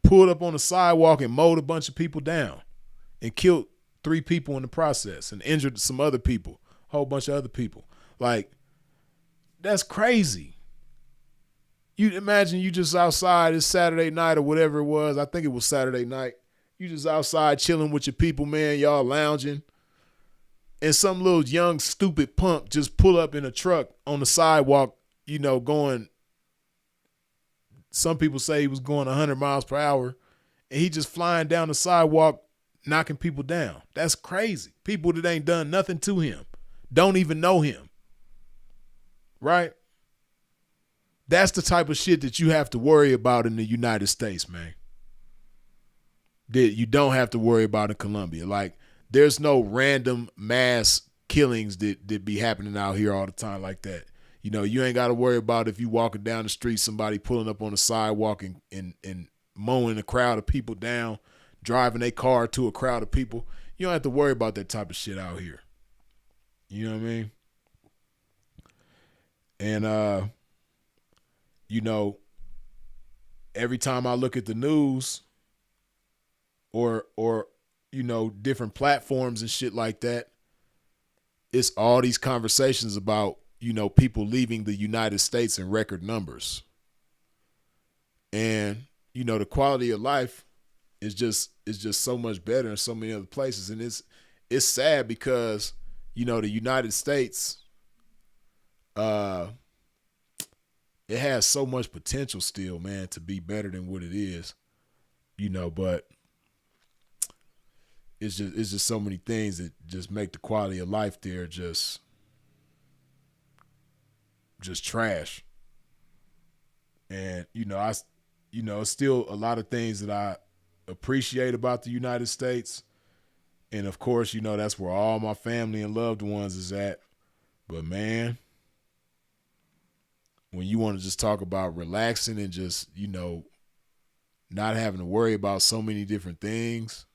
pulled up on the sidewalk and mowed a bunch of people down and killed 3 people in the process and injured some other people, a whole bunch of other people. Like, that's crazy. You imagine you just outside, it's Saturday night or whatever it was. I think it was Saturday night. You just outside chilling with your people, man. Y'all lounging. And some little young stupid punk just pull up in a truck on the sidewalk, going, some people say he was going 100 miles per hour, and he just flying down the sidewalk, knocking people down. That's crazy. People that ain't done nothing to him, don't even know him. Right? That's the type of shit that you have to worry about in the United States, man. That you don't have to worry about in Colombia. Like, there's no random mass killings that be happening out here all the time like that. You ain't got to worry about if you walking down the street, somebody pulling up on the sidewalk and mowing a crowd of people down, driving a car to a crowd of people. You don't have to worry about that type of shit out here. You know what I mean? And, every time I look at the news or different platforms and shit like that, it's all these conversations about, people leaving the United States in record numbers. And, the quality of life is just so much better in so many other places. And it's sad because, the United States, it has so much potential still, man, to be better than what it is, but it's just so many things that just make the quality of life there just trash. And, it's still a lot of things that I appreciate about the United States. And of course, that's where all my family and loved ones is at. But man, when you want to just talk about relaxing and just, not having to worry about so many different things,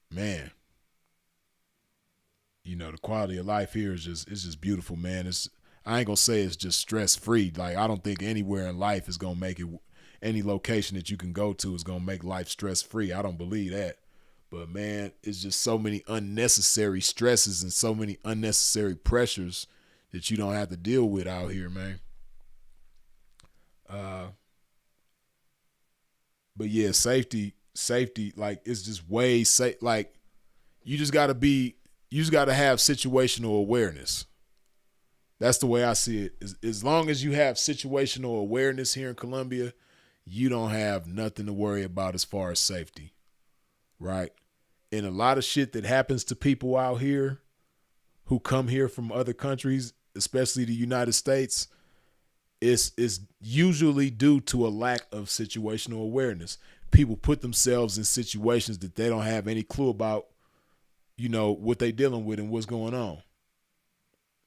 man, the quality of life here is just beautiful, man. I ain't gonna say it's just stress free. Like, I don't think anywhere in life is gonna make it, any location that you can go to is gonna make life stress free. I don't believe that. But man, it's just so many unnecessary stresses and so many unnecessary pressures that you don't have to deal with out here, man. But yeah, safety safety, like it's just way safe. Like you just gotta be, you just gotta have situational awareness. That's the way I see it. As long as you have situational awareness here in Colombia, you don't have nothing to worry about as far as safety, right? And a lot of shit that happens to people out here who come here from other countries, especially the United States, is usually due to a lack of situational awareness. People put themselves in situations that they don't have any clue about, what they dealing with and what's going on.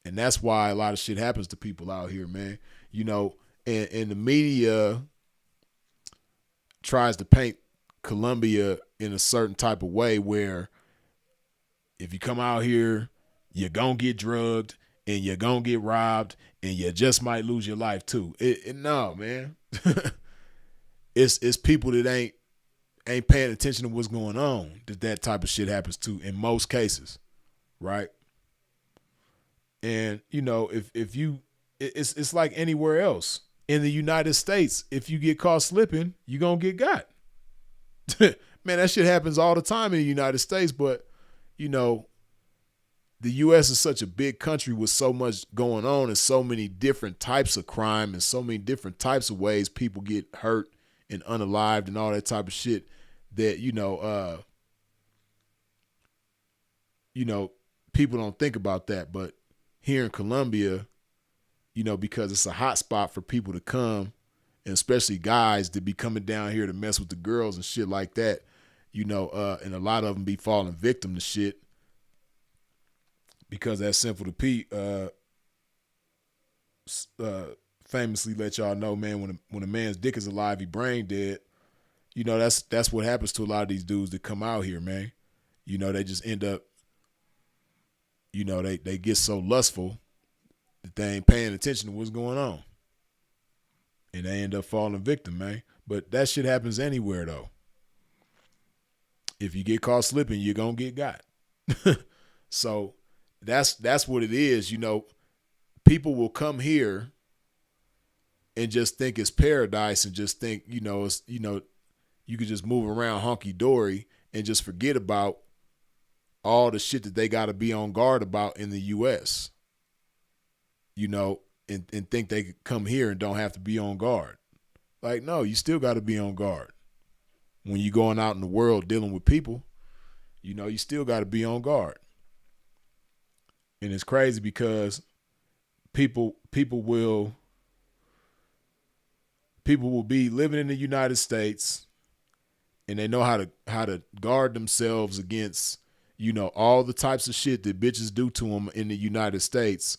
And that's why a lot of shit happens to people out here, man. And the media tries to paint Colombia in a certain type of way where if you come out here, you're going to get drugged and you're going to get robbed and you just might lose your life too. No, man. it's people that ain't paying attention to what's going on that type of shit happens to in most cases, right? And if you, it's like anywhere else in the United States. If you get caught slipping, you gonna get got. Man, that shit happens all the time in the United States. But the U.S. is such a big country with so much going on and so many different types of crime and so many different types of ways people get hurt and unalived and all that type of shit that people don't think about that. But here in Colombia, because it's a hot spot for people to come, and especially guys to be coming down here to mess with the girls and shit like that, and a lot of them be falling victim to shit because that's Simple to Pete famously let y'all know, man, when a man's dick is alive, he brain dead. That's what happens to a lot of these dudes that come out here, man. They just end up, they get so lustful that they ain't paying attention to what's going on. And they end up falling victim, man. But that shit happens anywhere, though. If you get caught slipping, you're going to get got. So that's what it is. People will come here and just think it's paradise and just think, it's, you could just move around honky-dory and just forget about all the shit that they got to be on guard about in the U.S., and think they could come here and don't have to be on guard. Like, no, you still got to be on guard. When you're going out in the world dealing with people, you still got to be on guard. And it's crazy because people will be living in the United States and they know how to guard themselves against, all the types of shit that bitches do to them in the United States,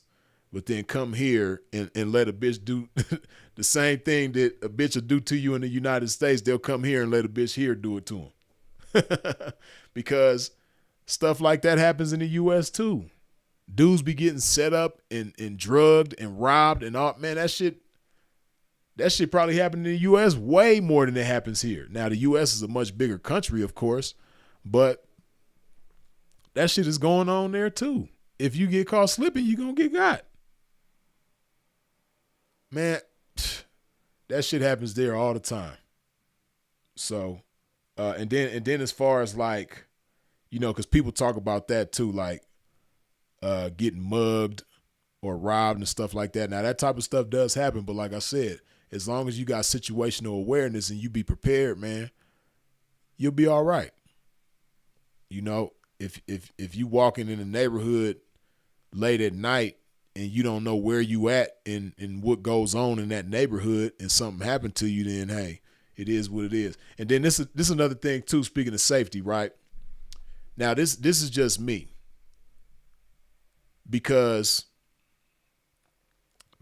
but then come here and let a bitch do the same thing that a bitch will do to you in the United States. They'll come here and let a bitch here do it to them. Because stuff like that happens in the U.S. too. Dudes be getting set up and drugged and robbed and all. Man, that shit probably happened in the U.S. way more than it happens here. Now, the U.S. is a much bigger country, of course, but that shit is going on there too. If you get caught slipping, you're going to get got. Man, that shit happens there all the time. So, and then as far as like, because people talk about that too, like getting mugged or robbed and stuff like that. Now, that type of stuff does happen, but like I said, as long as you got situational awareness and you be prepared, man, you'll be all right. If you walking in the neighborhood late at night and you don't know where you at and what goes on in that neighborhood and something happened to you, then hey, it is what it is. And then this is another thing too, speaking of safety, right? Now this is just me. Because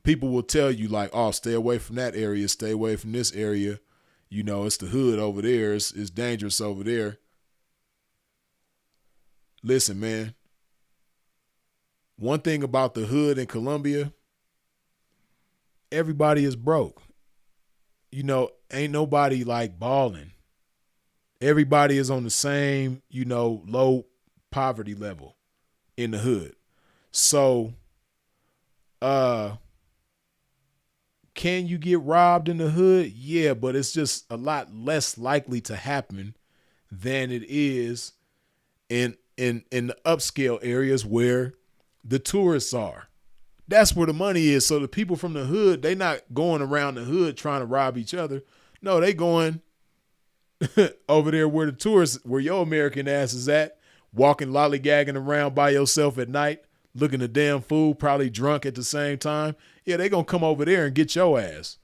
people will tell you like, oh, stay away from that area, stay away from this area. It's the hood over there. It's dangerous over there. Listen, man. One thing about the hood in Colombia, everybody is broke. Ain't nobody like balling. Everybody is on the same, low poverty level in the hood. So, can you get robbed in the hood? Yeah, but it's just a lot less likely to happen than it is in the upscale areas where the tourists are. That's where the money is. So the people from the hood, they not going around the hood trying to rob each other. No, they going over there where the tourists, where your American ass is at, walking lollygagging around by yourself at night, looking a damn fool, probably drunk at the same time. Yeah, they gonna come over there and get your ass.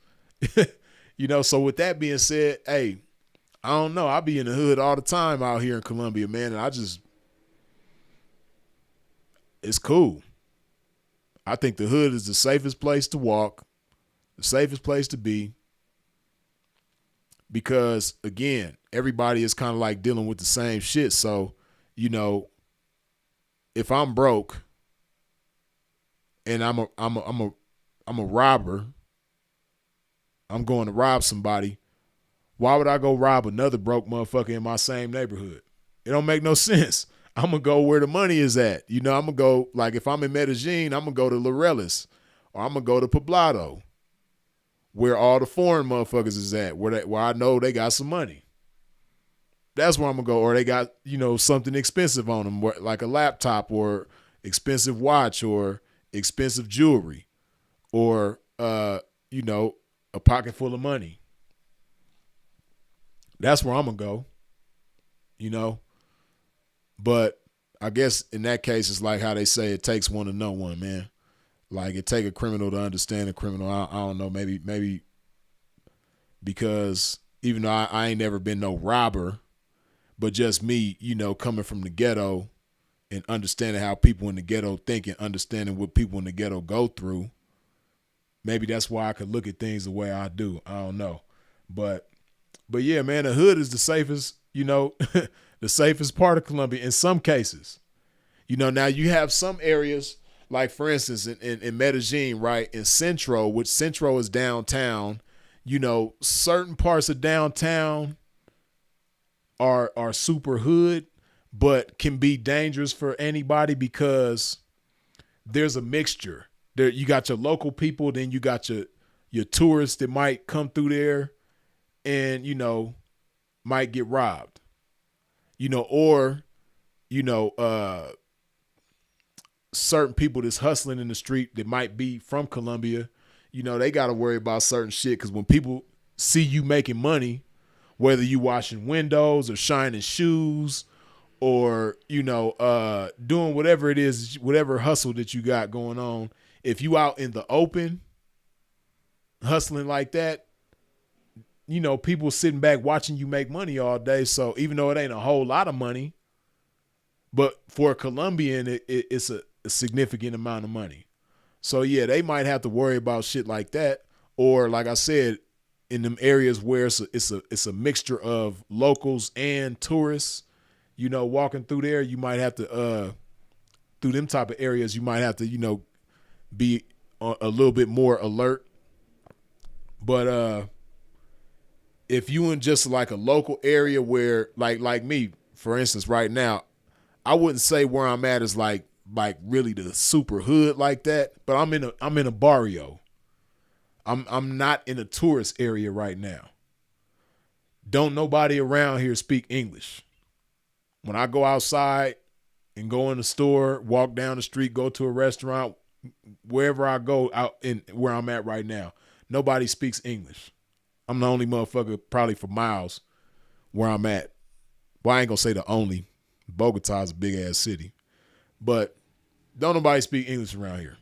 So with that being said, hey, I don't know. I be in the hood all the time out here in Colombia, man, and it's cool. I think the hood is the safest place to walk, the safest place to be, because again, everybody is kind of like dealing with the same shit. So, if I'm broke and I'm a robber, I'm going to rob somebody. Why would I go rob another broke motherfucker in my same neighborhood? It don't make no sense. I'm going to go where the money is at. I'm going to go, like if I'm in Medellin, I'm going to go to Laureles, or I'm going to go to Poblado, where all the foreign motherfuckers is at, where I know they got some money. That's where I'm going to go. Or they got, something expensive on them, like a laptop or expensive watch or expensive jewelry or, a pocket full of money. That's where I'm going to go, But I guess in that case, it's like how they say it takes one to know one, man. Like it take a criminal to understand a criminal. I don't know, maybe because even though I ain't never been no robber, but just me, coming from the ghetto and understanding how people in the ghetto think and understanding what people in the ghetto go through, maybe that's why I could look at things the way I do. I don't know. But yeah, man, the hood is the safest, the safest part of Colombia in some cases. Now you have some areas, like for instance, in Medellin, right, in Centro, which Centro is downtown, certain parts of downtown are super hood, but can be dangerous for anybody because there's a mixture. There, you got your local people, then you got your tourists that might come through there and, might get robbed, or, certain people that's hustling in the street that might be from Colombia, they got to worry about certain shit because when people see you making money, whether you washing windows or shining shoes or, doing whatever it is, whatever hustle that you got going on, if you out in the open hustling like that, people sitting back watching you make money all day. So even though it ain't a whole lot of money, but for a Colombian, it's a significant amount of money. So yeah, they might have to worry about shit like that. Or like I said, in them areas where it's a mixture of locals and tourists, walking through there, you might have to through them type of areas, you might have to, be a little bit more alert. But if you in just like a local area where like me, for instance, right now, I wouldn't say where I'm at is like really the super hood like that, but I'm in a barrio. I'm not in a tourist area right now. Don't nobody around here speak English. When I go outside and go in the store, walk down the street, go to a restaurant, wherever I go out in where I'm at right now, nobody speaks English. I'm the only motherfucker probably for miles where I'm at. Well, I ain't gonna say the only. Bogota's a big ass city, but don't nobody speak English around here.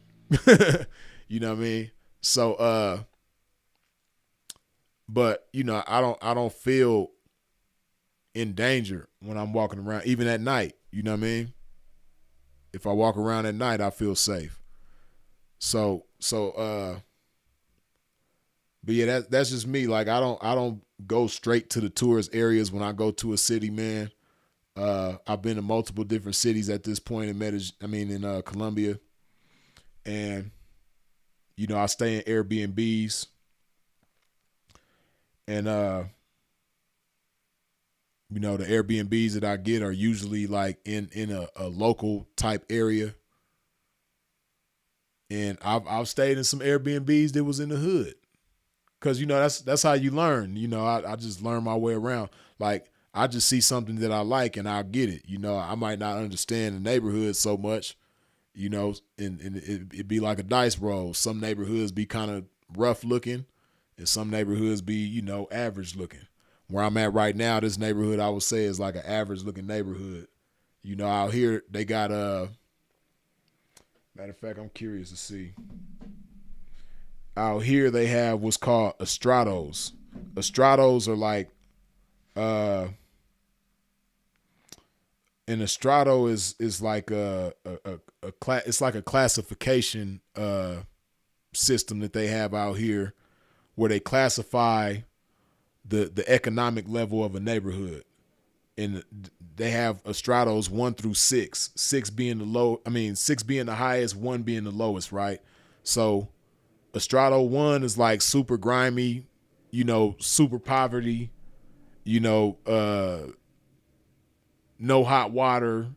You know what I mean? So, but I don't feel in danger when I'm walking around, even at night. You know what I mean? If I walk around at night, I feel safe. So, but yeah, that's just me. Like I don't go straight to the tourist areas when I go to a city, man. I've been to multiple different cities at this point in Colombia, and I stay in Airbnbs, and the Airbnbs that I get are usually like in a local type area, and I've stayed in some Airbnbs that was in the hood, cause that's how you learn. I just learn my way around. Like I just see something that I like and I'll get it. You know, I might not understand the neighborhood so much, you know, and it'd be like a dice roll. Some neighborhoods be kind of rough looking and some neighborhoods be, you know, average looking. Where I'm at right now, this neighborhood I would say is like an average looking neighborhood. You know, out here they got matter of fact, I'm curious to see. Out here they have what's called estrados. Estrados are like an estrado is like it's like a classification system that they have out here where they classify the economic level of a neighborhood. And they have estrados 1 through 6, 6 being six being the highest, 1 being the lowest, right? So estrado 1 is like super grimy, you know, super poverty, you know, no hot water.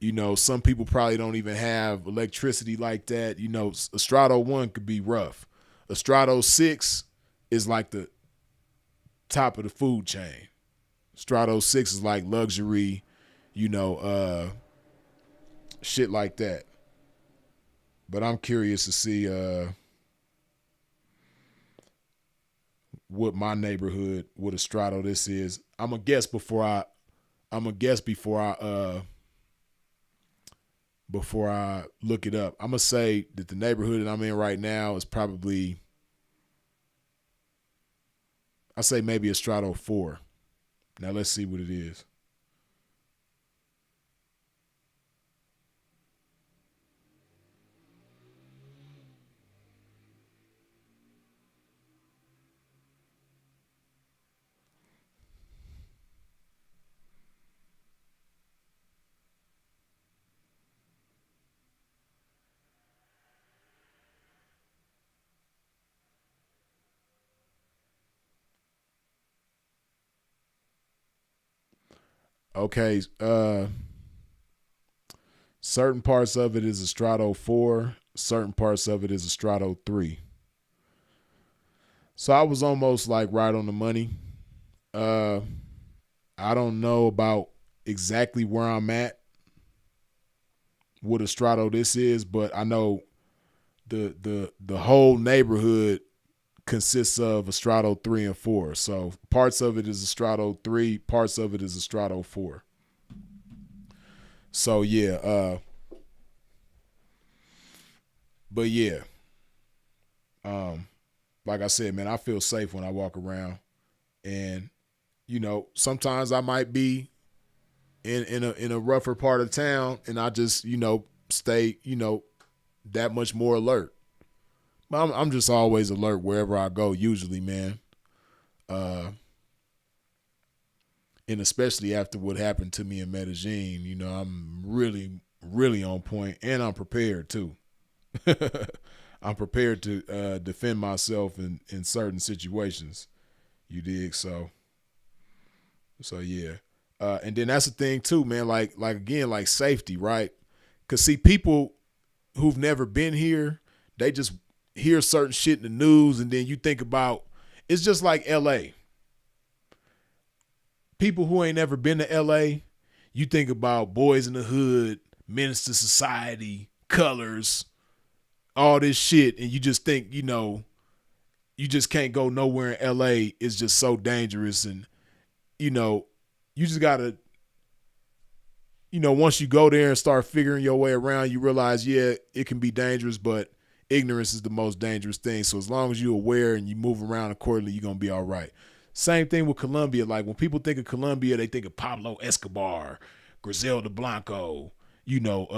You know, some people probably don't even have electricity like that. You know, estrado 1 could be rough. Estrado 6 is like the top of the food chain. Estrado 6 is like luxury, you know, shit like that. But I'm curious to see what my neighborhood, what estrado this is. I'm gonna guess before I look it up. I'm gonna say that the neighborhood that I'm in right now is probably, I say maybe estrado 4. Now let's see what it is. Okay, certain parts of it is estrado 4, certain parts of it is estrado 3. So I was almost like right on the money. Uh, I don't know about exactly where I'm at, what estrado this is, but I know the whole neighborhood consists of estrado 3 and 4. So parts of it is estrado 3, parts of it is estrado 4. So yeah, but yeah, like I said, man, I feel safe when I walk around, and you know, sometimes I might be in a rougher part of town, and I just, you know, stay, you know, that much more alert. But I'm just always alert wherever I go, usually, man. And especially after what happened to me in Medellin, you know, I'm really, really on point, and I'm prepared too. I'm prepared to defend myself in certain situations. You dig? So yeah. And then that's the thing too, man. Like again, like safety, right? Cause see, people who've never been here, they just hear certain shit in the news, and then you think about, it's just like L.A. People who ain't never been to L.A., you think about Boys in the Hood, Menace to Society, Colors, all this shit, and you just think, you know, you just can't go nowhere in L.A. It's just so dangerous, and you know, you just gotta, you know, once you go there and start figuring your way around, you realize, yeah, it can be dangerous, but ignorance is the most dangerous thing. So as long as you're aware and you move around accordingly, you're gonna be all right. Same thing with Colombia. Like when people think of Colombia, they think of Pablo Escobar, Griselda Blanco, you know,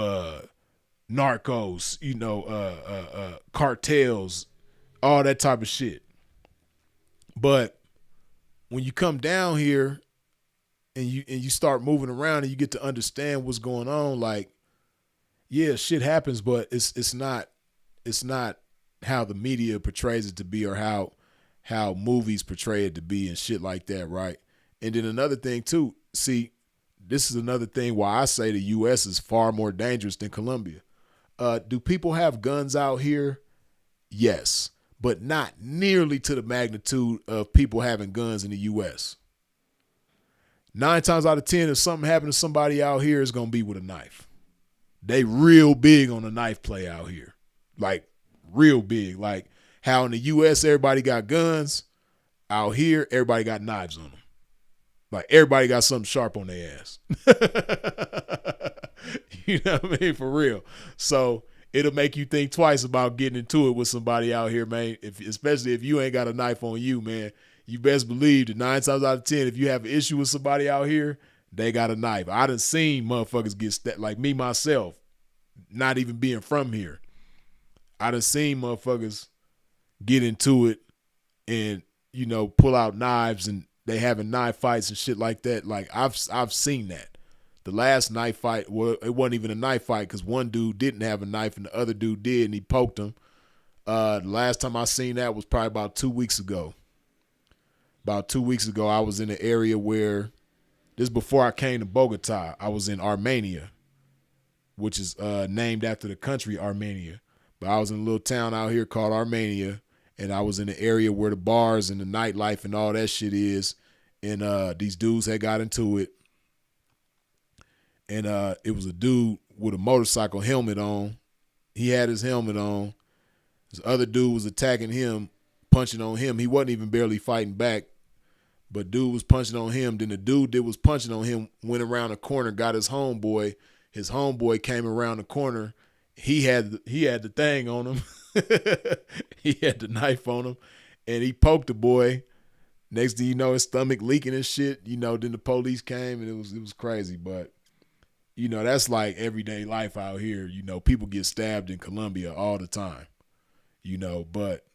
narcos, you know, cartels, all that type of shit. But when you come down here and you start moving around and you get to understand what's going on, like, yeah, shit happens, but it's not how the media portrays it to be, or how movies portray it to be and shit like that, right? And then another thing too, see, this is another thing why I say the US is far more dangerous than Colombia. Do people have guns out here? Yes, but not nearly to the magnitude of people having guns in the US. 9 times out of 10, if something happened to somebody out here, it's gonna be with a knife. They real big on the knife play out here, like real big. Like how in the U.S. everybody got guns, out here everybody got knives on them. Like everybody got something sharp on their ass. You know what I mean? For real. So it'll make you think twice about getting into it with somebody out here, man. Especially if you ain't got a knife on you, man. You best believe that 9 times out of 10, if you have an issue with somebody out here, they got a knife. I done seen motherfuckers get like me myself, not even being from here. I done seen motherfuckers get into it and, you know, pull out knives and they having knife fights and shit like that. Like I've seen that. The last knife fight, well, it wasn't even a knife fight because one dude didn't have a knife and the other dude did, and he poked him. The last time I seen that was probably about 2 weeks ago. About 2 weeks ago, I was in an area where, this before I came to Bogota, I was in Armenia, which is named after the country Armenia. But I was in a little town out here called Armenia, and I was in the area where the bars and the nightlife and all that shit is, and these dudes had got into it. And it was a dude with a motorcycle helmet on. He had his helmet on. This other dude was attacking him, punching on him. He wasn't even barely fighting back, but dude was punching on him. Then the dude that was punching on him went around the corner, got his homeboy. His homeboy came around the corner. He had the thing on him. He had the knife on him, and he poked the boy. Next thing you know, his stomach leaking and shit. You know, then the police came, and it was crazy. But you know, that's like everyday life out here. You know, people get stabbed in Colombia all the time. You know, but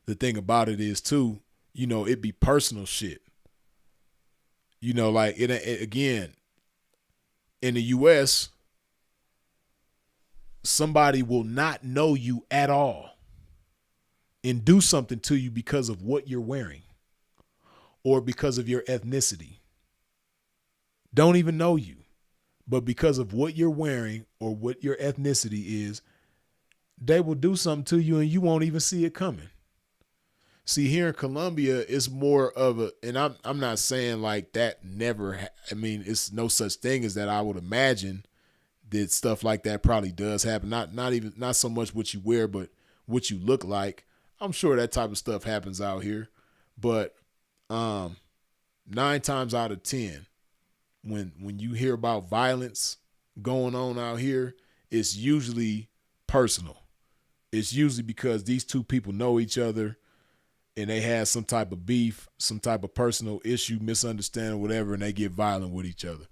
the thing about it is too, you know, it be personal shit. You know, like it again, in the U.S., somebody will not know you at all and do something to you because of what you're wearing or because of your ethnicity. Don't even know you, but because of what you're wearing or what your ethnicity is, they will do something to you and you won't even see it coming. See, here in Colombia, it's more of a, and I'm not saying like that never, I mean, it's no such thing as that. I would imagine that stuff like that probably does happen. Not so much what you wear, but what you look like. I'm sure that type of stuff happens out here. But 9 times out of 10, when you hear about violence going on out here, it's usually personal. It's usually because these two people know each other and they have some type of beef, some type of personal issue, misunderstanding, whatever, and they get violent with each other.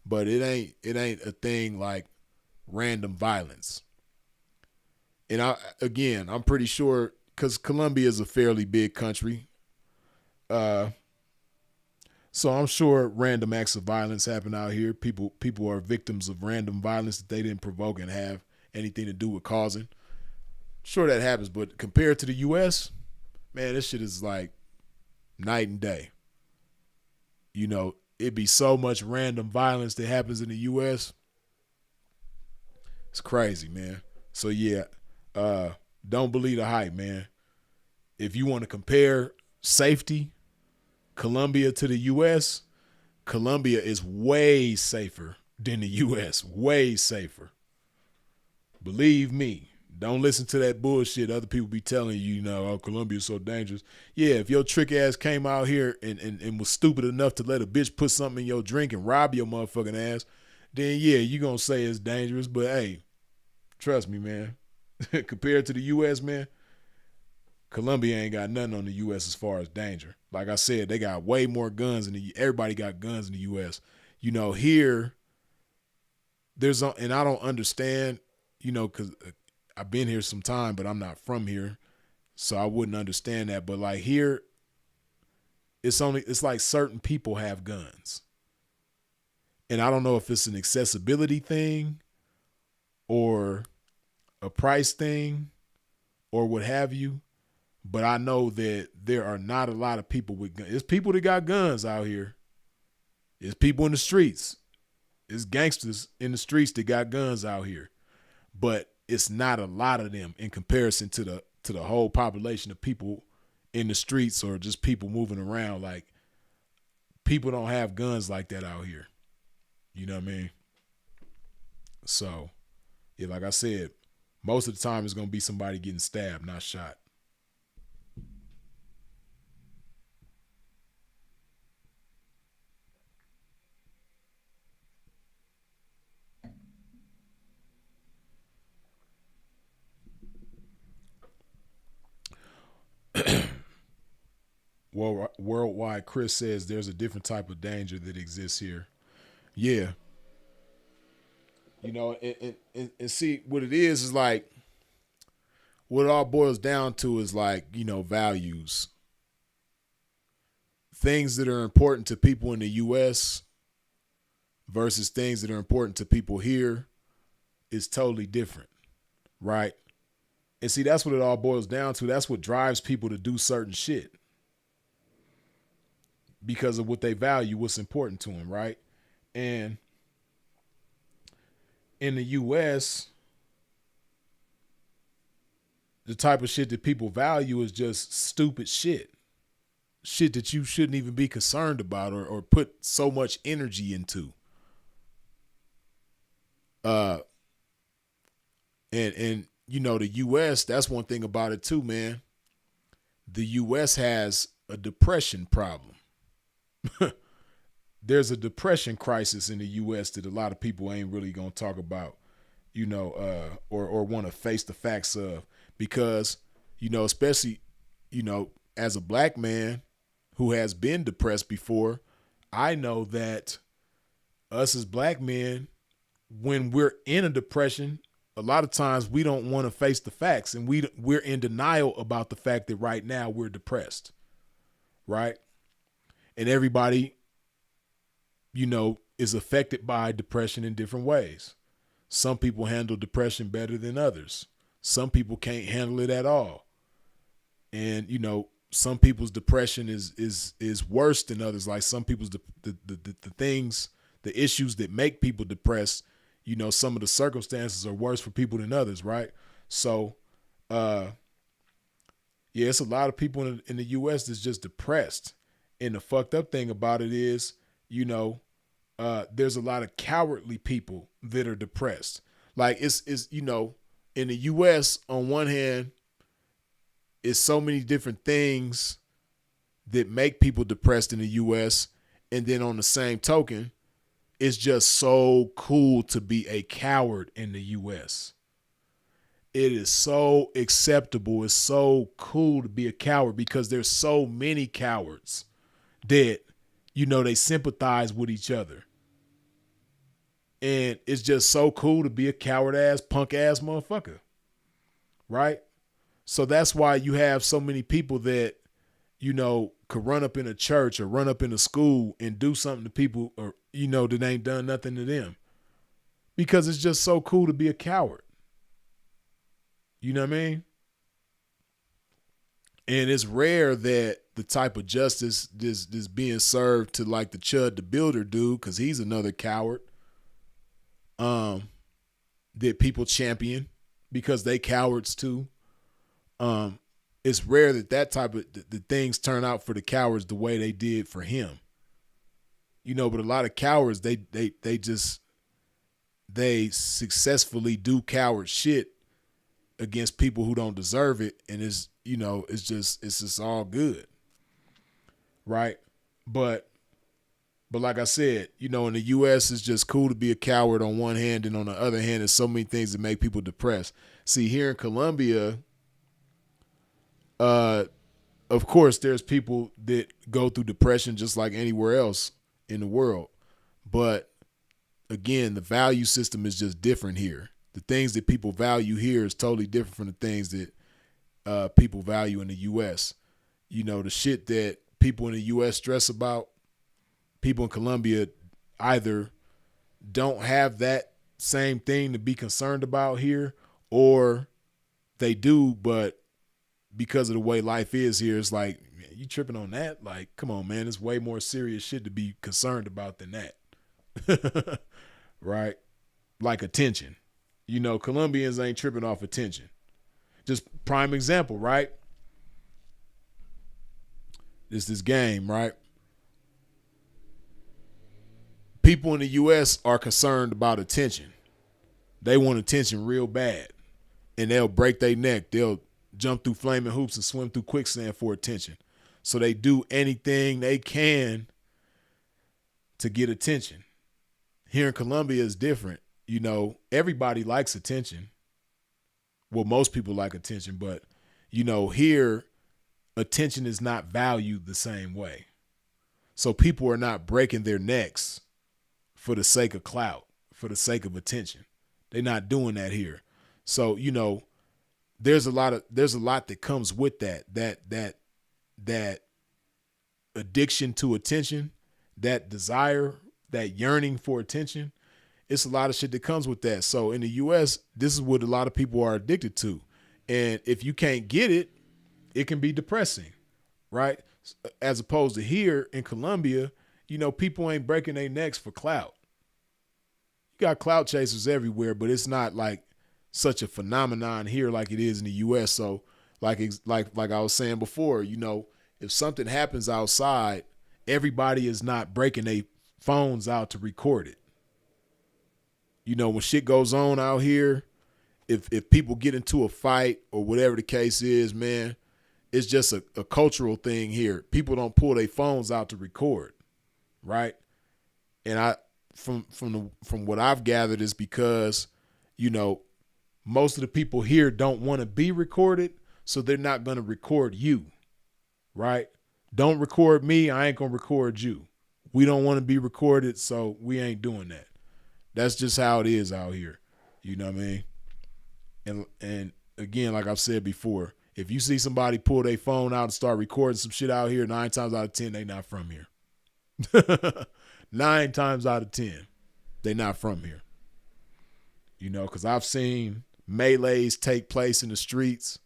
But it ain't a thing like random violence. And I'm pretty sure, because Colombia is a fairly big country, so I'm sure random acts of violence happen out here. People are victims of random violence that they didn't provoke and have anything to do with causing. Sure that happens, but compared to the U.S., man, this shit is like night and day. You know, it'd be so much random violence that happens in the U.S. It's crazy, man. So yeah, don't believe the hype, man. If you want to compare safety, Colombia to the U.S., Colombia is way safer than the U.S. Way safer. Believe me. Don't listen to that bullshit other people be telling you, you know, oh, Colombia's so dangerous. Yeah, if your trick ass came out here and was stupid enough to let a bitch put something in your drink and rob your motherfucking ass, then yeah, you gonna say it's dangerous. But hey, trust me, man. Compared to the U.S., man, Colombia ain't got nothing on the U.S. as far as danger. Like I said, they got way more guns everybody got guns in the U.S. You know, here, and I don't understand, you know, because I've been here some time, but I'm not from here, so I wouldn't understand that. But like here, it's like certain people have guns. And I don't know if it's an accessibility thing or a price thing or what have you, but I know that there are not a lot of people with guns. There's people that got guns out here. There's people in the streets. There's gangsters in the streets that got guns out here. But it's not a lot of them in comparison to the whole population of people in the streets or just people moving around. Like people don't have guns like that out here. You know what I mean? So, yeah, like I said, most of the time it's going to be somebody getting stabbed, not shot. Worldwide, Chris says there's a different type of danger that exists here. Yeah. You know, and see, what it is like, what it all boils down to is like, you know, values. Things that are important to people in the U.S. versus things that are important to people here is totally different, right? And see, that's what it all boils down to. That's what drives people to do certain shit because of what they value, what's important to them, right? And in the U.S., the type of shit that people value is just stupid shit. Shit that you shouldn't even be concerned about or put so much energy into. And you know, the US, that's one thing about it too, man. The US has a depression problem. There's a depression crisis in the US that a lot of people ain't really gonna talk about, you know, or want to face the facts of, because, you know, especially, you know, as a black man who has been depressed before, I know that us as black men, when we're in a depression, a lot of times we don't want to face the facts, and we're in denial about the fact that right now we're depressed, right? And everybody, you know, is affected by depression in different ways. Some people handle depression better than others. Some people can't handle it at all. And, you know, some people's depression is worse than others. Like some people's the things, the issues that make people depressed, you know, some of the circumstances are worse for people than others, right? So, yeah, it's a lot of people in the U.S. that's just depressed. And the fucked up thing about it is, you know, there's a lot of cowardly people that are depressed. Like it's you know, in the U.S., on one hand, it's so many different things that make people depressed in the U.S. And then on the same token, it's just so cool to be a coward in the U.S. It is so acceptable. It's so cool to be a coward because there's so many cowards that, you know, they sympathize with each other. And it's just so cool to be a coward ass, punk ass motherfucker. Right? So that's why you have so many people that, you know, could run up in a church or run up in a school and do something to people, or, you know, that ain't done nothing to them. Because it's just so cool to be a coward. You know what I mean? And it's rare that the type of justice this being served to like the Chud the Builder dude, because he's another coward, that people champion because they cowards too. It's rare that type of the things turn out for the cowards the way they did for him. You know, but a lot of cowards, they successfully do coward shit against people who don't deserve it, and it's, you know, it's just all good, right? But like I said, you know, in the U.S., it's just cool to be a coward on one hand, and on the other hand, there's so many things that make people depressed. See, here in Colombia, of course, there's people that go through depression just like anywhere else in the world. But again, the value system is just different here. The things that people value here is totally different from the things that people value in the U.S. You know, the shit that people in the U.S. stress about, people in Colombia either don't have that same thing to be concerned about here, or they do, but because of the way life is here, it's like, man, you tripping on that? Like, come on, man, it's way more serious shit to be concerned about than that. Right? Like attention. You know, Colombians ain't tripping off attention. Just prime example, right? It's this game, right? people in the U.S. are concerned about attention. They want attention real bad, and they'll break their neck. They'll jump through flaming hoops and swim through quicksand for attention. So they do anything they can to get attention. Here in Colombia is different. You know, everybody likes attention. Well, most people like attention, but, you know, here, attention is not valued the same way. So people are not breaking their necks for the sake of clout, for the sake of attention. They're not doing that here. So, you know, there's a lot that comes with that addiction to attention, that desire, that yearning for attention. It's a lot of shit that comes with that. So in the US, this is what a lot of people are addicted to. And if you can't get it, it can be depressing, right? As opposed to here in Colombia, you know, people ain't breaking their necks for clout. You got clout chasers everywhere, but it's not like such a phenomenon here like it is in the US. So like I was saying before, you know, if something happens outside, everybody is not breaking their phones out to record it. You know, when shit goes on out here, if people get into a fight or whatever the case is, man, it's just a cultural thing here. People don't pull their phones out to record, right? And I from what I've gathered is because, you know, most of the people here don't want to be recorded, so they're not going to record you, right? Don't record me, I ain't going to record you. We don't want to be recorded, so we ain't doing that. That's just how it is out here. You know what I mean? And again, like I've said before, if you see somebody pull their phone out and start recording some shit out here, 9 times out of 10, they not from here. 9 times out of 10, they not from here. You know, because I've seen melees take place in the streets.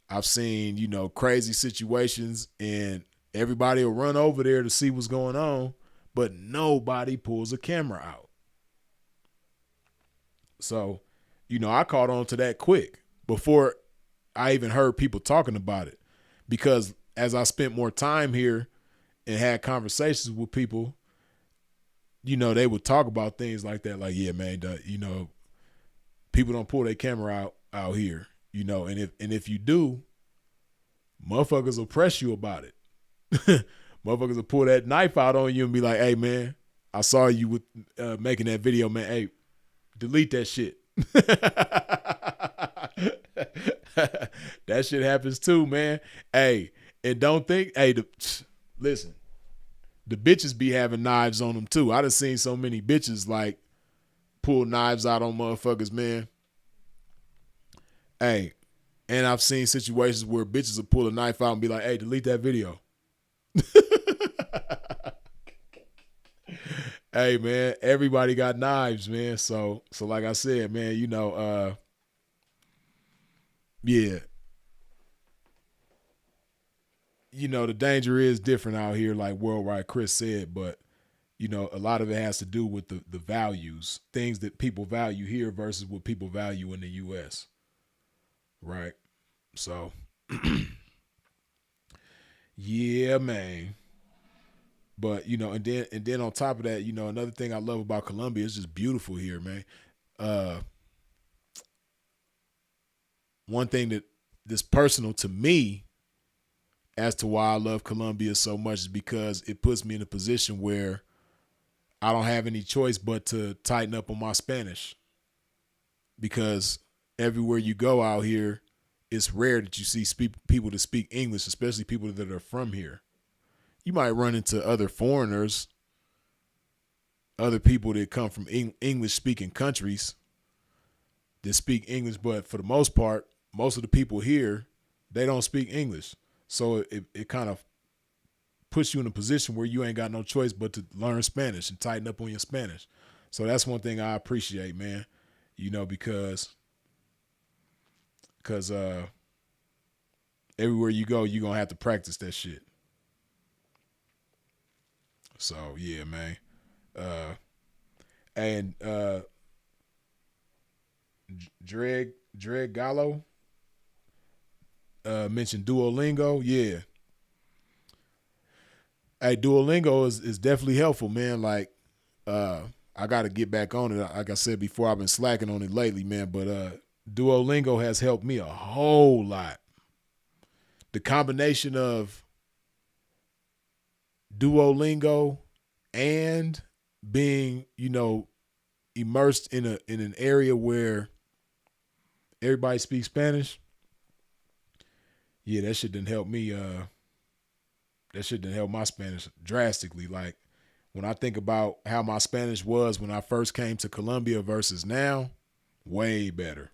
I've seen, you know, crazy situations, and everybody will run over there to see what's going on, but nobody pulls a camera out. So, you know, I caught on to that quick before I even heard people talking about it, because as I spent more time here and had conversations with people, you know, they would talk about things like that. Like, yeah, man, you know, people don't pull their camera out here, you know, and if you do, motherfuckers will press you about it. Motherfuckers will pull that knife out on you and be like, hey, man, I saw you with making that video, man. Hey, delete that shit. That shit happens too, man. Hey, and don't think, hey, listen, the bitches be having knives on them too. I done seen so many bitches like pull knives out on motherfuckers, man. Hey, and I've seen situations where bitches will pull a knife out and be like, hey, delete that video. Hey, man, everybody got knives, man. So like I said, man, you know, yeah. You know, the danger is different out here, like Worldwide Chris said, but, you know, a lot of it has to do with the values, things that people value here versus what people value in the U.S. Right? So, yeah, man. But, you know, and then on top of that, you know, another thing I love about Colombia is just beautiful here, man. One thing that's personal to me as to why I love Colombia so much is because it puts me in a position where I don't have any choice but to tighten up on my Spanish, because everywhere you go out here, it's rare that you see people that speak English, especially people that are from here. You might run into other foreigners, other people that come from English-speaking countries that speak English, but for the most part, most of the people here, they don't speak English. So it kind of puts you in a position where you ain't got no choice but to learn Spanish and tighten up on your Spanish. So that's one thing I appreciate, man, you know, because everywhere you go, you're going to have to practice that shit. So, yeah, man. And Dreg Gallo mentioned Duolingo. Yeah. Hey, Duolingo is definitely helpful, man. Like, I got to get back on it. Like I said before, I've been slacking on it lately, man. But Duolingo has helped me a whole lot. The combination of Duolingo and being, immersed in an area where everybody speaks Spanish. Yeah, that shit didn't help me. That shit didn't help my Spanish drastically. Like when I think about how my Spanish was when I first came to Colombia versus now, way better.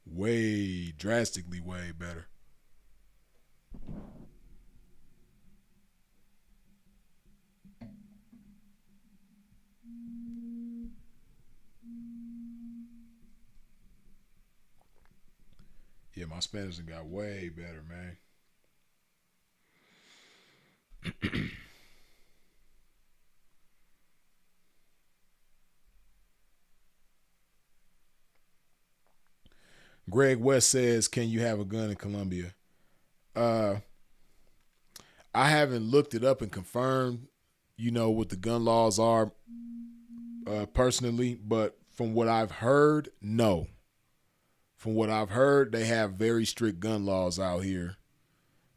Way drastically way better. Yeah, my Spanish got way better, man. Greg West says, "Can you have a gun in Colombia?" Uh, I haven't looked it up and confirmed, what the gun laws are personally, but from what I've heard, no. From what I've heard, they have very strict gun laws out here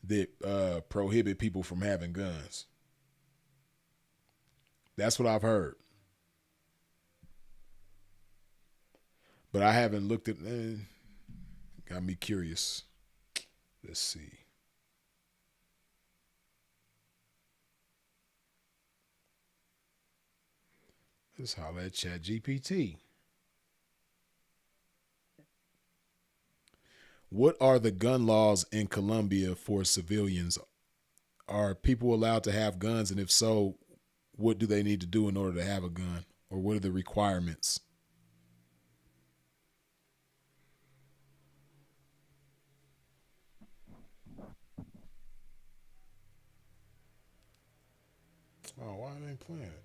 that prohibit people from having guns. That's what I've heard. But I haven't looked at got me curious. Let's see. Let's holler at ChatGPT. What are the gun laws in Colombia for civilians? Are people allowed to have guns? And if so, what do they need to do in order to have a gun? Or what are the requirements? Oh, why are they playing it?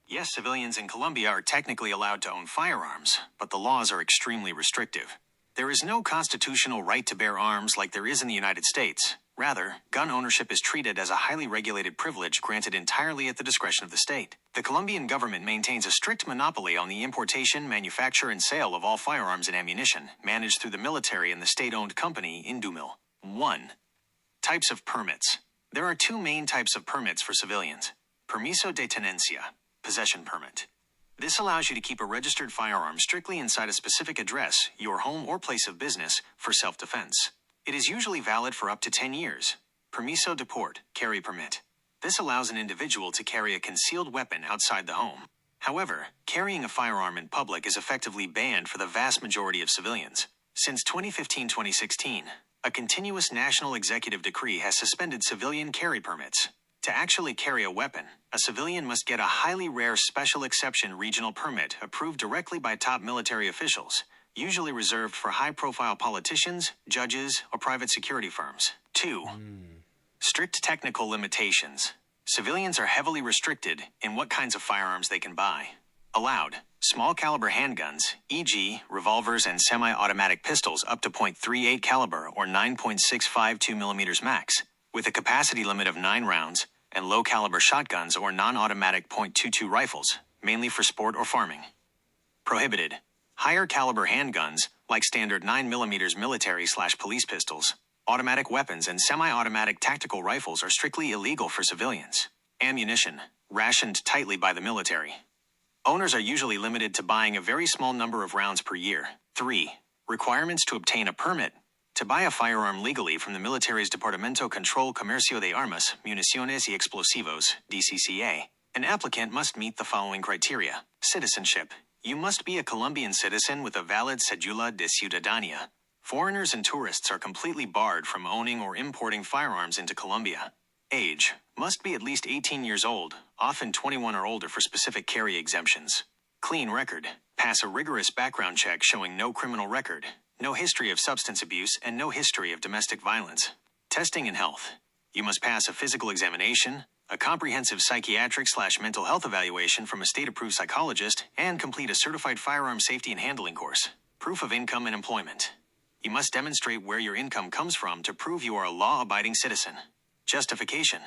Yes, civilians in Colombia are technically allowed to own firearms, but the laws are extremely restrictive. There is no constitutional right to bear arms like there is in the United States. Rather, gun ownership is treated as a highly regulated privilege granted entirely at the discretion of the state. The Colombian government maintains a strict monopoly on the importation, manufacture, and sale of all firearms and ammunition, managed through the military and the state-owned company Indumil. 1. Types of permits. There are two main types of permits for civilians. Permiso de tenencia, possession permit. This allows you to keep a registered firearm strictly inside a specific address, your home or place of business, for self-defense. It is usually valid for up to 10 years. Permiso de port, carry permit. This allows an individual to carry a concealed weapon outside the home. However, carrying a firearm in public is effectively banned for the vast majority of civilians. Since 2015-2016, a continuous national executive decree has suspended civilian carry permits. To actually carry a weapon, a civilian must get a highly rare special exception regional permit approved directly by top military officials, usually reserved for high-profile politicians, judges, or private security firms. 2. Strict technical limitations. Civilians are heavily restricted in what kinds of firearms they can buy. Allowed, small caliber handguns, e.g., revolvers and semi-automatic pistols up to .38 caliber or 9.652 millimeters max, with a capacity limit of 9 rounds, and low-caliber shotguns or non-automatic .22 rifles, mainly for sport or farming. Prohibited. Higher caliber handguns, like standard 9mm military/police pistols, automatic weapons and semi-automatic tactical rifles are strictly illegal for civilians. Ammunition, rationed tightly by the military. Owners are usually limited to buying a very small number of rounds per year. 3. Requirements to obtain a permit. To buy a firearm legally from the military's Departamento Control Comercio de Armas, Municiones y Explosivos, DCCA, an applicant must meet the following criteria. Citizenship. You must be a Colombian citizen with a valid cédula de ciudadanía. Foreigners and tourists are completely barred from owning or importing firearms into Colombia. Age. Must be at least 18 years old, often 21 or older for specific carry exemptions. Clean record. Pass a rigorous background check showing no criminal record, no history of substance abuse, and no history of domestic violence. Testing and health. You must pass a physical examination, a comprehensive psychiatric/mental health evaluation from a state-approved psychologist, and complete a certified firearm safety and handling course. Proof of income and employment. You must demonstrate where your income comes from to prove you are a law-abiding citizen. Justification.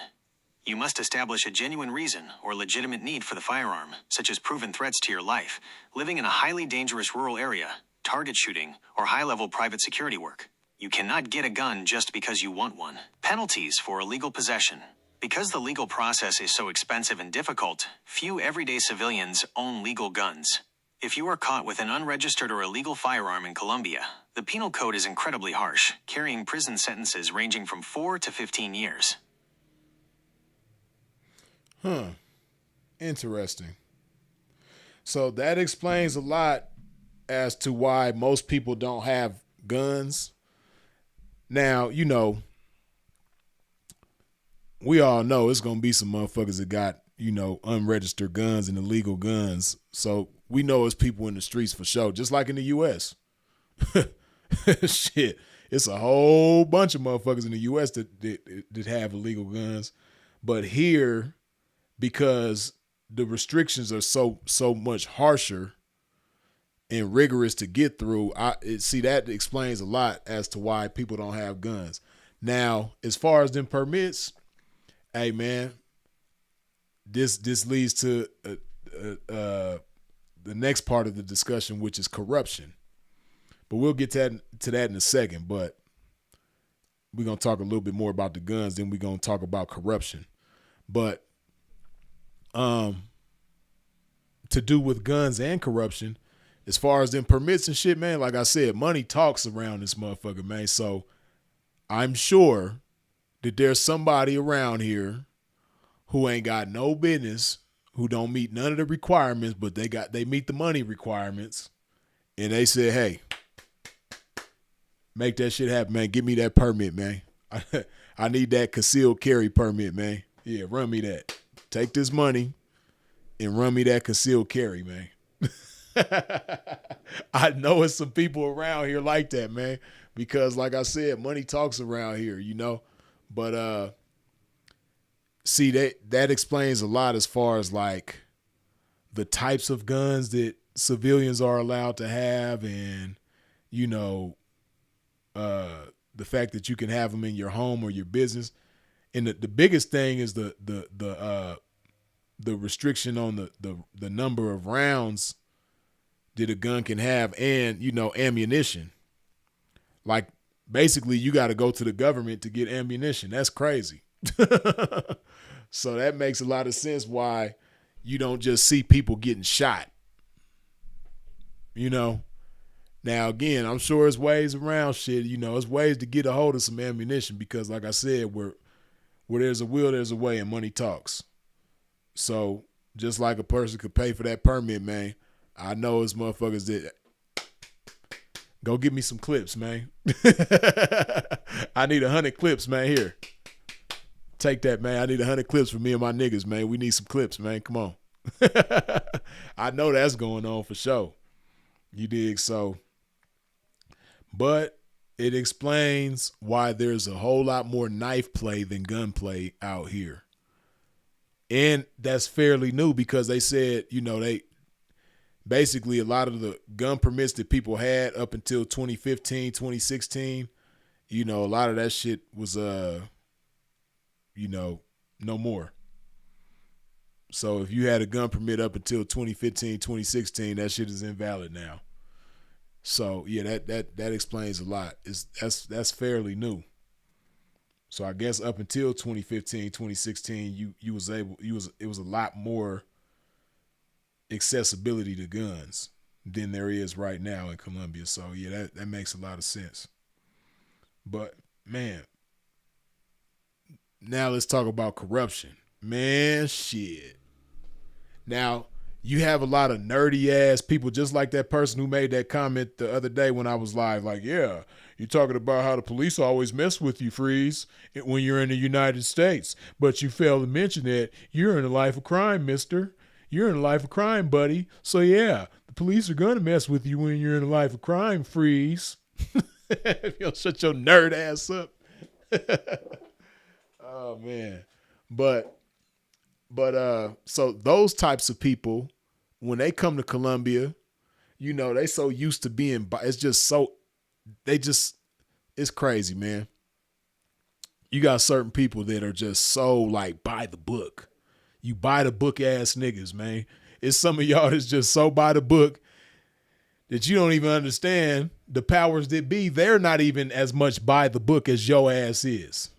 You must establish a genuine reason or legitimate need for the firearm, such as proven threats to your life, living in a highly dangerous rural area, target shooting, or high-level private security work. You cannot get a gun just because you want one. Penalties for illegal possession. Because the legal process is so expensive and difficult, few everyday civilians own legal guns. If you are caught with an unregistered or illegal firearm in Colombia, the penal code is incredibly harsh, carrying prison sentences ranging from 4 to 15 years. Interesting. So that explains a lot as to why most people don't have guns. Now, we all know it's going to be some motherfuckers that got, unregistered guns and illegal guns. So we know it's people in the streets for sure, just like in the U.S. Shit, it's a whole bunch of motherfuckers in the U.S. that have illegal guns. But here, because the restrictions are so much harsher and rigorous to get through, that explains a lot as to why people don't have guns. Now, as far as them permits, hey man, this leads to the next part of the discussion, which is corruption. But we'll get to that in a second. But we're gonna talk a little bit more about the guns, then we're gonna talk about corruption. But to do with guns and corruption, as far as them permits and shit, man, like I said, money talks around this motherfucker, man. So I'm sure that there's somebody around here who ain't got no business, who don't meet none of the requirements, but they meet the money requirements, and they said, hey, make that shit happen, man. Give me that permit, man. I need that concealed carry permit, man. Yeah, run me that. Take this money and run me that concealed carry, man. I know it's some people around here like that, man, because like I said, money talks around here, but see, that explains a lot as far as like the types of guns that civilians are allowed to have, and the fact that you can have them in your home or your business. And the biggest thing is the restriction on the number of rounds that a gun can have, and ammunition. Like basically you got to go to the government to get ammunition. That's crazy. So that makes a lot of sense why you don't just see people getting shot. Now again, I'm sure there's ways around shit. There's ways to get a hold of some ammunition, because like I said, where there's a will, there's a way, and money talks. So just like a person could pay for that permit, man, I know it's motherfuckers that go get me some clips, man. I need 100 clips, man. Here, take that, man. I need 100 clips for me and my niggas, man. We need some clips, man. Come on. I know that's going on for sure. You dig? So, but it explains why there's a whole lot more knife play than gun play out here. And that's fairly new, because they said, they basically a lot of the gun permits that people had up until 2015, 2016, a lot of that shit was, no more. So if you had a gun permit up until 2015, 2016, that shit is invalid now. So yeah, that explains a lot. That's fairly new. So I guess up until 2015, 2016, it was a lot more accessibility to guns than there is right now in Colombia. So yeah, that makes a lot of sense. But man, now let's talk about corruption. Man, shit. Now, you have a lot of nerdy ass people, just like that person who made that comment the other day when I was live. Like, yeah, you're talking about how the police always mess with you, Freeze, when you're in the United States. But you fail to mention that you're in a life of crime, mister. You're in a life of crime, buddy. So, yeah, the police are going to mess with you when you're in a life of crime, Freeze. If you'll shut your nerd ass up. Oh, man. But so those types of people, when they come to Colombia, they so used to being, it's crazy, man. You got certain people that are just so like by the book. You buy the book ass niggas, man. It's some of y'all that's just so by the book that you don't even understand the powers that be. They're not even as much by the book as your ass is.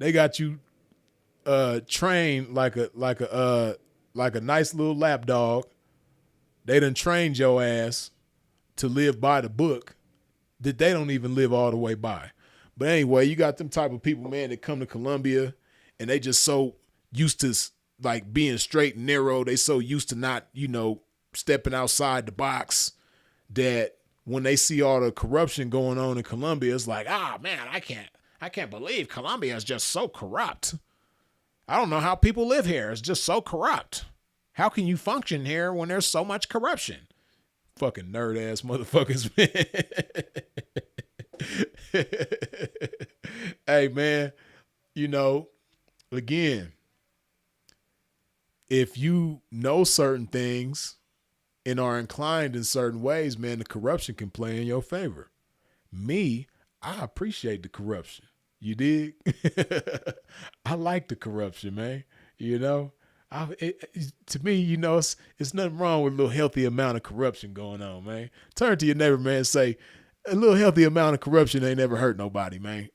They got you trained like a nice little lap dog. They done trained your ass to live by the book that they don't even live all the way by. But anyway, you got them type of people, man, that come to Colombia and they just so used to like being straight and narrow. They so used to not, stepping outside the box that when they see all the corruption going on in Colombia, it's like, man, I can't believe Colombia is just so corrupt. I don't know how people live here. It's just so corrupt. How can you function here when there's so much corruption? Fucking nerd ass motherfuckers, man. Hey, man, again, if you know certain things and are inclined in certain ways, man, the corruption can play in your favor. Me, I appreciate the corruption. You dig? I like the corruption, man. To me, it's nothing wrong with a little healthy amount of corruption going on, man. Turn to your neighbor, man, and say, a little healthy amount of corruption ain't never hurt nobody, man.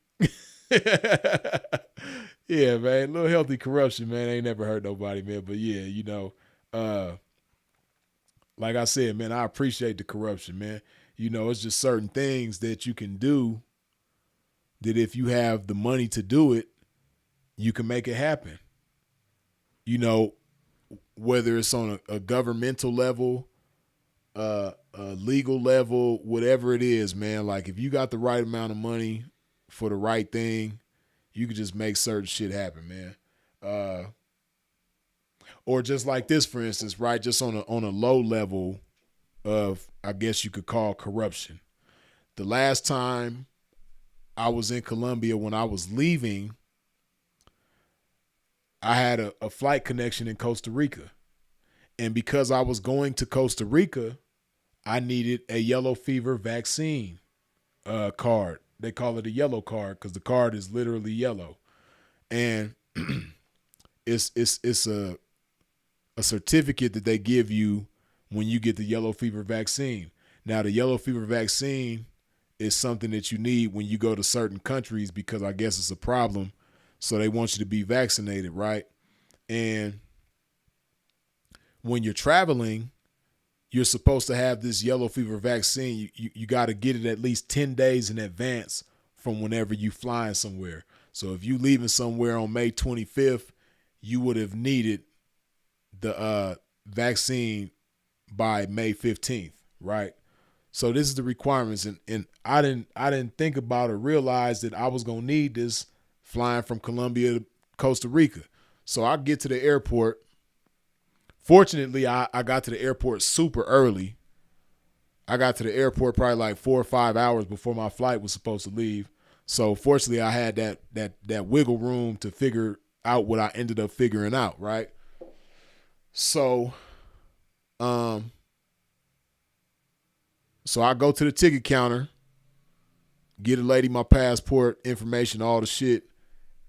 Yeah, man, a little healthy corruption, man, ain't never hurt nobody, man. But yeah, like I said, man, I appreciate the corruption, man. It's just certain things that you can do that if you have the money to do it, you can make it happen. Whether it's on a governmental level, a legal level, whatever it is, man, like if you got the right amount of money for the right thing, you can just make certain shit happen, man. Or just like this, for instance, right? Just on a low level of, I guess you could call corruption. The last time I was in Colombia, when I was leaving, I had a flight connection in Costa Rica. And because I was going to Costa Rica, I needed a yellow fever vaccine card. They call it a yellow card because the card is literally yellow. And it's a certificate that they give you when you get the yellow fever vaccine. Now, the yellow fever vaccine is something that you need when you go to certain countries because I guess it's a problem. So they want you to be vaccinated, right? And when you're traveling, you're supposed to have this yellow fever vaccine. You got to get it at least 10 days in advance from whenever you flying somewhere. So if you leaving somewhere on May 25th, you would have needed the vaccine by May 15th, right? So this is the requirements. And I didn't think about or realize that I was going to need this flying from Colombia to Costa Rica. So I get to the airport. Fortunately, I got to the airport super early. I got to the airport probably like 4 or 5 hours before my flight was supposed to leave. So fortunately, I had that wiggle room to figure out what I ended up figuring out, right? So, so I go to the ticket counter, get a lady my passport information, all the shit,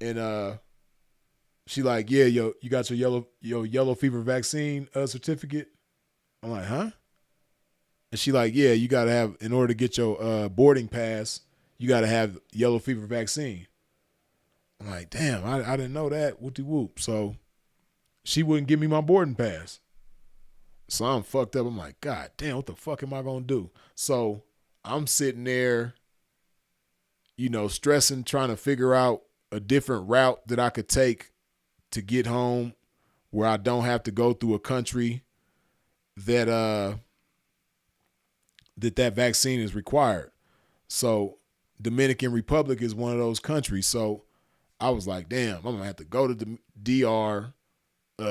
and she like, yeah, yo, you got your yellow fever vaccine certificate? I'm like, huh? And she like, yeah, you gotta have, in order to get your boarding pass, you gotta have yellow fever vaccine. I'm like, damn, I didn't know that. Whoopty whoop. So she wouldn't give me my boarding pass. So I'm fucked up. I'm like, God damn, what the fuck am I gonna do? So I'm sitting there, stressing, trying to figure out a different route that I could take to get home where I don't have to go through a country that that vaccine is required. So Dominican Republic is one of those countries. So I was like, damn, I'm going to have to go to the DR,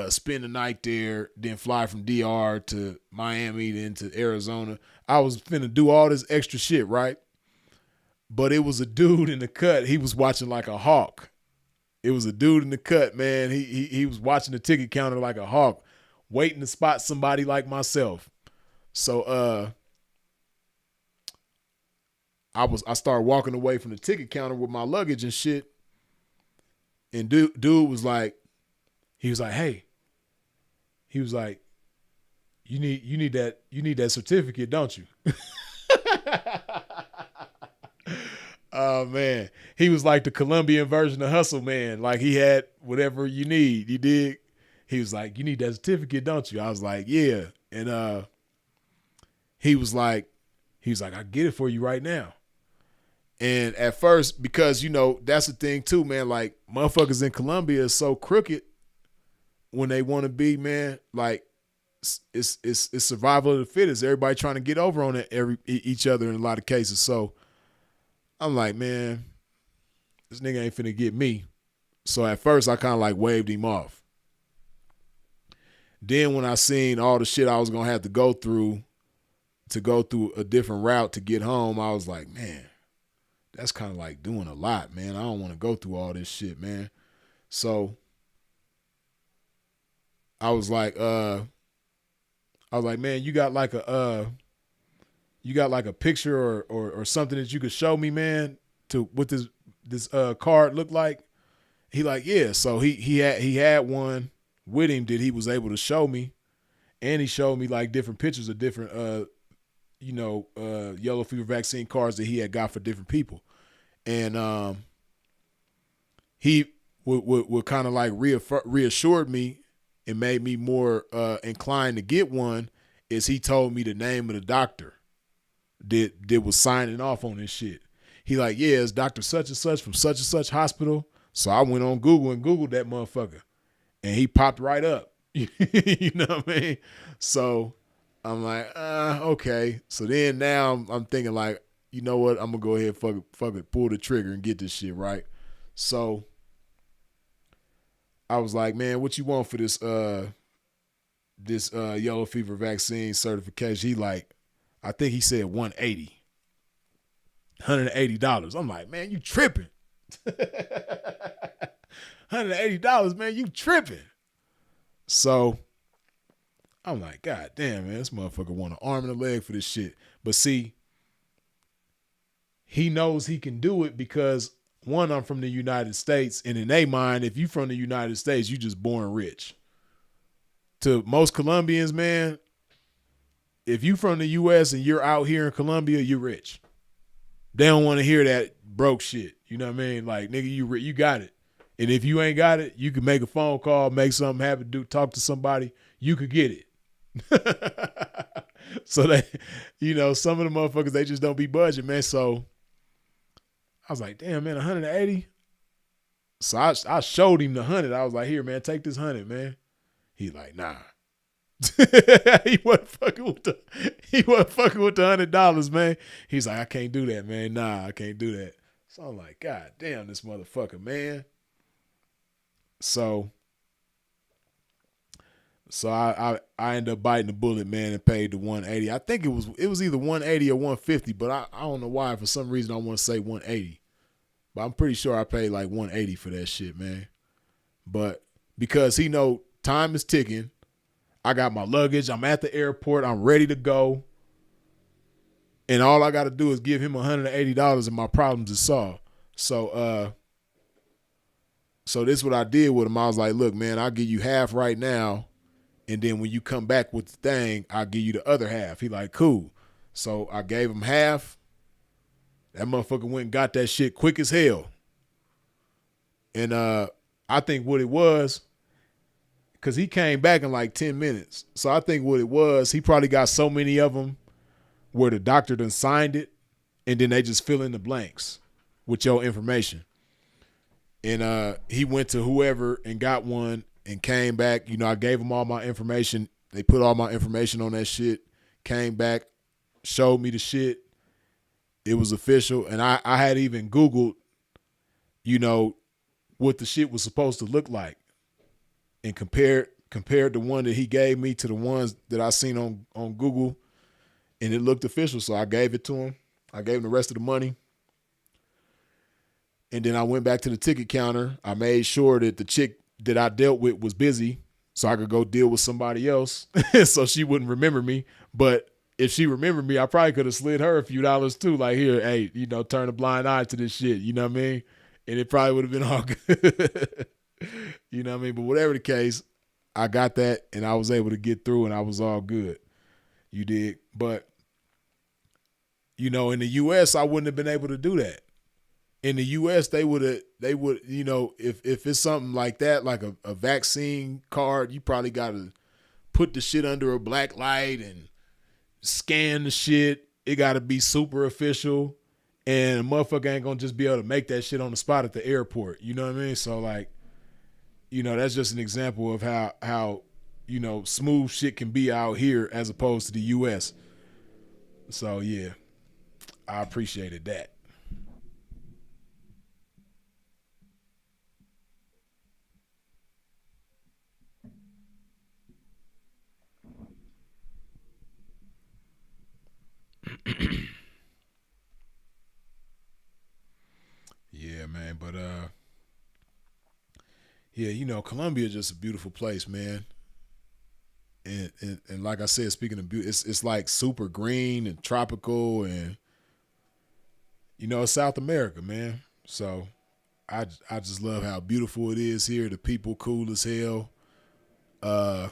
spend the night there, then fly from DR to Miami, then to Arizona. I was finna do all this extra shit, right? But it was a dude in the cut. He was watching like a hawk. It was a dude in the cut, man. He was watching the ticket counter like a hawk, waiting to spot somebody like myself. So I started walking away from the ticket counter with my luggage and shit. And dude was like, hey, he was like, you need that certificate, don't you? Oh man, he was like the Colombian version of Hustle Man. Like he had whatever you need. You dig? He was like, you need that certificate, don't you? I was like, yeah. And he was like, I get it for you right now. And at first, because that's the thing too, man. Like motherfuckers in Colombia is so crooked when they want to be, man. Like it's survival of the fittest. Everybody trying to get over on each other in a lot of cases. So I'm like, man, this nigga ain't finna get me. So at first I kind of like waved him off. Then when I seen all the shit I was gonna have to go through a different route to get home, I was like, man, that's kind of like doing a lot, man. I don't want to go through all this shit, man. So I was like, man, you got like a picture or something that you could show me, man, to what this card looked like? He like, yeah. So he had one with him that he was able to show me, and he showed me like different pictures of different yellow fever vaccine cards that he had got for different people. And he would kind of like reassured me and made me more inclined to get one, is he told me the name of the doctor that was signing off on this shit. He like, yeah, it's Dr. Such and Such from such and such hospital. So I went on Google and Googled that motherfucker, and he popped right up. You know what I mean? So I'm like, okay. So then now I'm thinking like, you know what? I'm gonna go ahead and fuck it, pull the trigger and get this shit right. So I was like, man, what you want for this yellow fever vaccine certification? He like, I think he said $180. I'm like, man, you tripping. $180, man, you tripping. So I'm like, God damn, man, this motherfucker want an arm and a leg for this shit. But see, he knows he can do it because, one, I'm from the United States, and in their mind, if you from the United States, you just born rich. To most Colombians, man, if you from the U.S. and you're out here in Colombia, you're rich. They don't want to hear that broke shit. You know what I mean? Like, nigga, you got it. And if you ain't got it, you can make a phone call, make something happen, talk to somebody, you could get it. So they, some of the motherfuckers, they just don't be budging, man. So I was like, damn, man, 180. So I showed him the 100. I was like, here, man, take this 100, man. He like, nah. he wasn't fucking with the $100, man. He's like, I can't do that, man. Nah, I can't do that. So I'm like, God damn, this motherfucker, man. So I ended up biting the bullet, man, and paid the 180. I think it was either 180 or 150, but I don't know why. For some reason, I want to say 180. But I'm pretty sure I paid like 180 for that shit, man. But because he know time is ticking, I got my luggage. I'm at the airport. I'm ready to go. And all I got to do is give him $180 and my problems is solved. So this is what I did with him. I was like, look, man, I'll give you half right now. And then when you come back with the thing, I'll give you the other half. He like, cool. So I gave him half. That motherfucker went and got that shit quick as hell. And I think what it was, because he came back in like 10 minutes. So I think what it was, he probably got so many of them where the doctor done signed it, and then they just fill in the blanks with your information. And he went to whoever and got one and came back. I gave him all my information. They put all my information on that shit, came back, showed me the shit. It was official. And I had even Googled, what the shit was supposed to look like, and compared the one that he gave me to the ones that I seen on Google, and it looked official. So I gave it to him. I gave him the rest of the money. And then I went back to the ticket counter. I made sure that the chick that I dealt with was busy so I could go deal with somebody else so she wouldn't remember me. But if she remembered me, I probably could have slid her a few dollars too. Like, here, hey, turn a blind eye to this shit. You know what I mean? and it probably would have been all good. You know what I mean? But whatever the case, I got that and I was able to get through and I was all good. You dig? But, you know, in the US, I wouldn't have been able to do that. In the US, they would, you know, if it's something like that, like a vaccine card, you probably got to put the shit under a black light and scan the shit. It got to be super official. And a motherfucker ain't going to just be able to make that shit on the spot at the airport. You know what I mean? So, like, you know, that's just an example of how you know, smooth shit can be out here as opposed to the US. So, yeah, I appreciated that. Yeah, man. But, yeah, you know, Colombia is just a beautiful place, man. And like I said, speaking of beauty, it's like super green and tropical, and you know, it's South America, man. So I just love how beautiful it is here. The people cool as hell. Uh,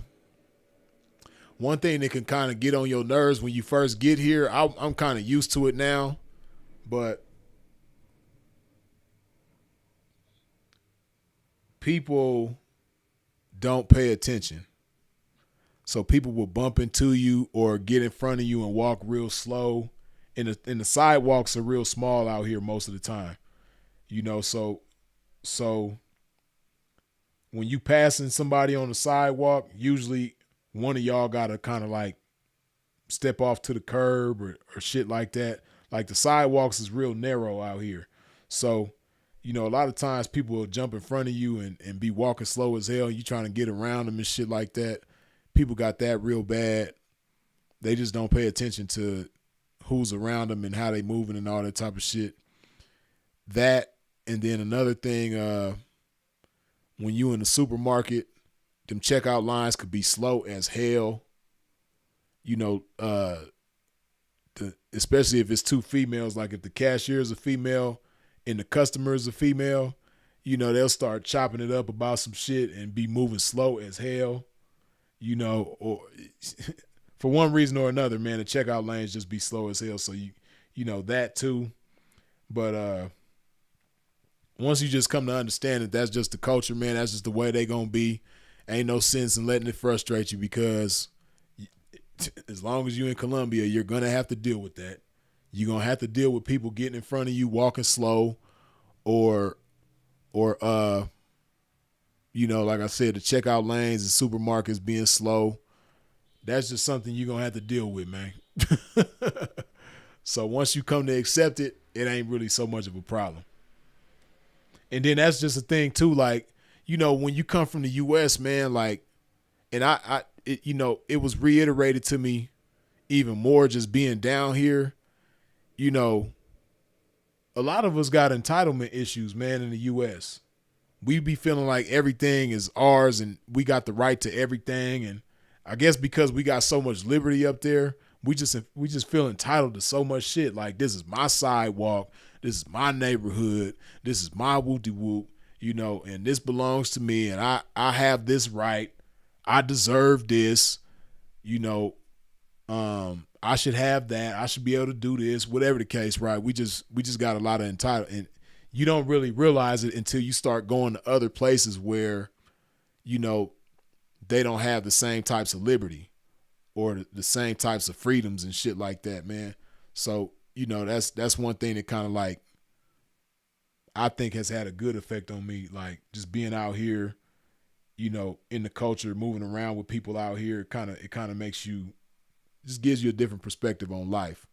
One thing that can kind of get on your nerves when you first get here, I'm kind of used to it now, but people don't pay attention. So people will bump into you or get in front of you and walk real slow. And the sidewalks are real small out here most of the time. You know, so when you passing somebody on the sidewalk, usually one of y'all gotta kind of like step off to the curb or shit like that. Like the sidewalks is real narrow out here. So, you know, a lot of times people will jump in front of you and be walking slow as hell. You trying to get around them and shit like that. People got that real bad. They just don't pay attention to who's around them and how they moving and all that type of shit. That, and then another thing, when you in the supermarket, them checkout lines could be slow as hell. You know, especially if it's two females, like if the cashier is a female and the customer is a female, you know, they'll start chopping it up about some shit and be moving slow as hell, you know, or for one reason or another, man, the checkout lanes just be slow as hell. So you know, that too. But once you just come to understand that that's just the culture, man, that's just the way they gonna be. Ain't no sense in letting it frustrate you because as long as you're in Colombia, you're gonna have to deal with that. You're gonna have to deal with people getting in front of you, walking slow, or you know, like I said, the checkout lanes and supermarkets being slow. That's just something you're gonna have to deal with, man. So once you come to accept it, it ain't really so much of a problem. And then that's just a thing too, like, you know, when you come from the US, man, like, and you know, it was reiterated to me even more just being down here, you know, a lot of us got entitlement issues, man, in the US. We be feeling like everything is ours and we got the right to everything. And I guess because we got so much liberty up there, we just feel entitled to so much shit. Like, this is my sidewalk, this is my neighborhood, this is my whoopty whoop, you know, and this belongs to me, and I have this right. I deserve this, you know. I should have that. I should be able to do this, whatever the case, right? We just got a lot of entitlement, and you don't really realize it until you start going to other places where, you know, they don't have the same types of liberty or the same types of freedoms and shit like that, man. So, you know, that's one thing that kind of like I think has had a good effect on me, like just being out here, you know, in the culture, moving around with people out here. It kind of makes you, just gives you a different perspective on life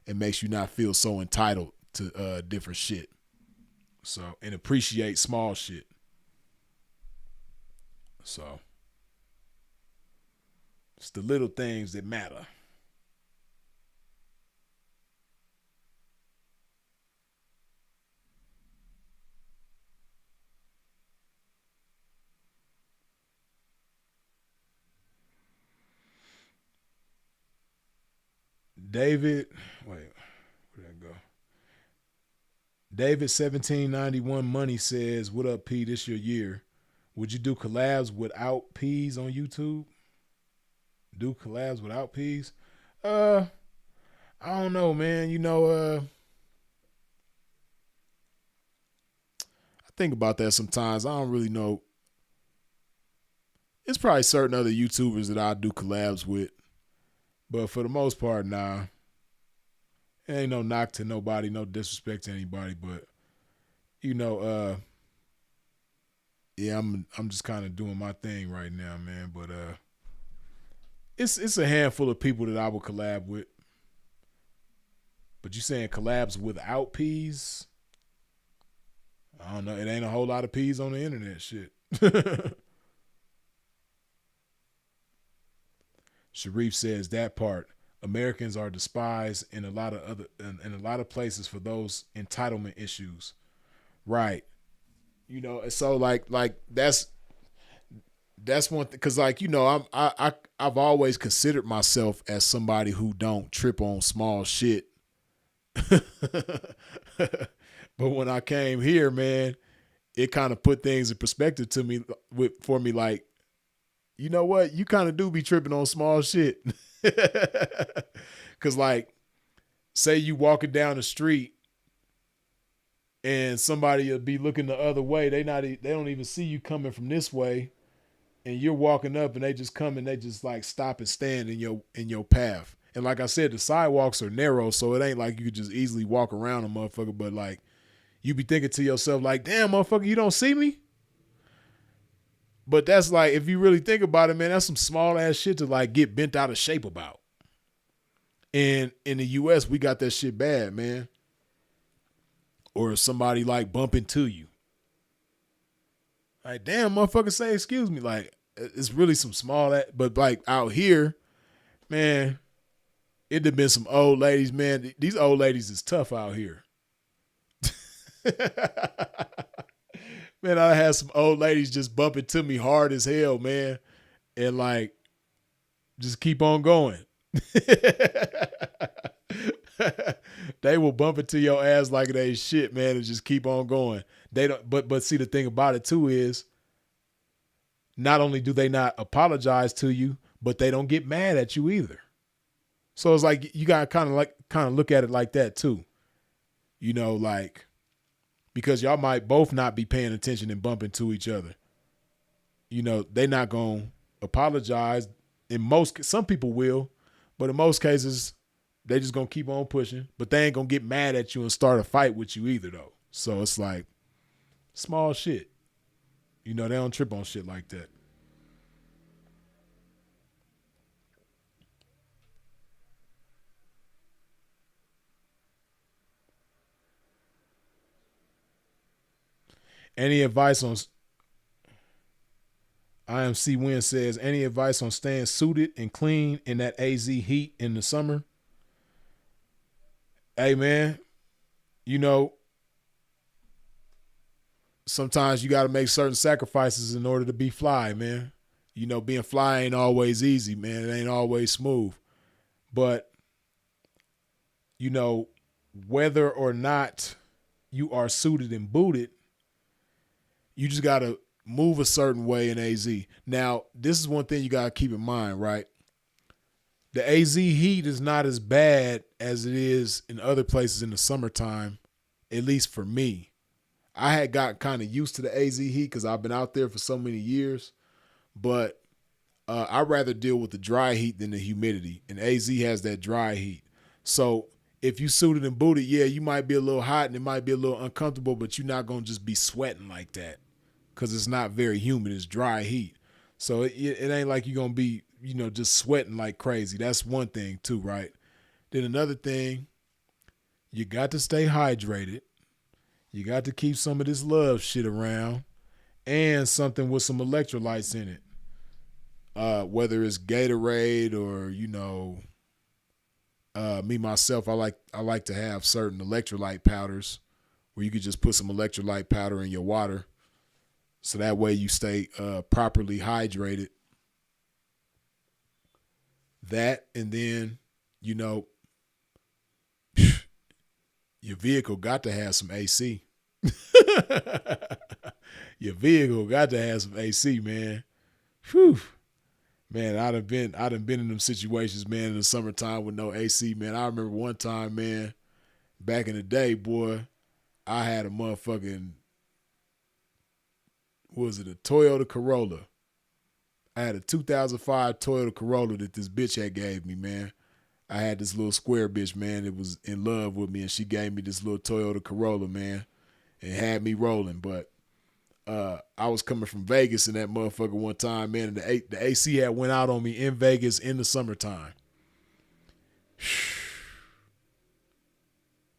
and makes you not feel so entitled to different shit. So, and appreciate small shit. So, it's the little things that matter. David, wait, where'd that go? David 1791 Money says, "What up, P? This your year. Would you do collabs without P's on YouTube? Do collabs without P's? I don't know, man. I think about that sometimes. I don't really know. It's probably certain other YouTubers that I do collabs with, but for the most part, nah. It ain't no knock to nobody, no disrespect to anybody, but yeah, I'm just kind of doing my thing right now, man. But it's a handful of people that I would collab with. But you saying collabs without P's? I don't know. It ain't a whole lot of P's on the internet, shit. Sharif says that part. Americans are despised in a lot of places for those entitlement issues. Right. And so like that's one thing, cuz I've always considered myself as somebody who don't trip on small shit. But when I came here, man, it kind of put things in perspective for me like, you know what? You kind of do be tripping on small shit. Cause like, say you walking down the street and somebody will be looking the other way. They don't even see you coming from this way. And you're walking up and they just come and they just like stop and stand in your path. And like I said, the sidewalks are narrow, so it ain't like you could just easily walk around a motherfucker. But like, you be thinking to yourself like, damn, motherfucker, you don't see me? But that's like, if you really think about it, man, that's some small ass shit to like get bent out of shape about. And in the US, we got that shit bad, man. Or somebody like bump into you. Like, damn, motherfucker, say excuse me. Like, it's really some small, but like out here, man, it'd have been some old ladies, man. These old ladies is tough out here. Man, I had some old ladies just bump into me hard as hell, man. And like, just keep on going. They will bump into your ass like they shit, man, and just keep on going. They don't, but see, the thing about it too is, not only do they not apologize to you, but they don't get mad at you either. So it's like, you gotta kind of look at it like that too. Like, because y'all might both not be paying attention and bump into each other. They not gonna apologize. Some people will, but in most cases, they just gonna keep on pushing. But they ain't gonna get mad at you and start a fight with you either, though. So it's like small shit. They don't trip on shit like that. Any advice on IMC Win says, any advice on staying suited and clean in that AZ heat in the summer? Hey, man, sometimes you got to make certain sacrifices in order to be fly, man. Being fly ain't always easy, man. It ain't always smooth. But, whether or not you are suited and booted, you just got to move a certain way in AZ. Now, this is one thing you got to keep in mind, right? The AZ heat is not as bad as it is in other places in the summertime, at least for me. I had got kind of used to the AZ heat because I've been out there for so many years, but I'd rather deal with the dry heat than the humidity, and AZ has that dry heat. So if you suited and booted, yeah, you might be a little hot and it might be a little uncomfortable, but you're not going to just be sweating like that because it's not very humid. It's dry heat. So it ain't like you're going to be, just sweating like crazy. That's one thing too, right? Then another thing, you got to stay hydrated. You got to keep some of this love shit around and something with some electrolytes in it. Whether it's Gatorade or, me myself, I like to have certain electrolyte powders where you could just put some electrolyte powder in your water. So that way you stay properly hydrated. That, and then, you your vehicle got to have some AC. Your vehicle got to have some AC, man. Whew. Man, I done been in them situations, man, in the summertime with no AC, man. I remember one time, man, back in the day, boy, I had a motherfucking, what was it, a Toyota Corolla. I had a 2005 Toyota Corolla that this bitch had gave me, man. I had this little square bitch, man, that was in love with me, and she gave me this little Toyota Corolla, man, and had me rolling. But I was coming from Vegas in that motherfucker one time, man, and the AC had went out on me in Vegas in the summertime.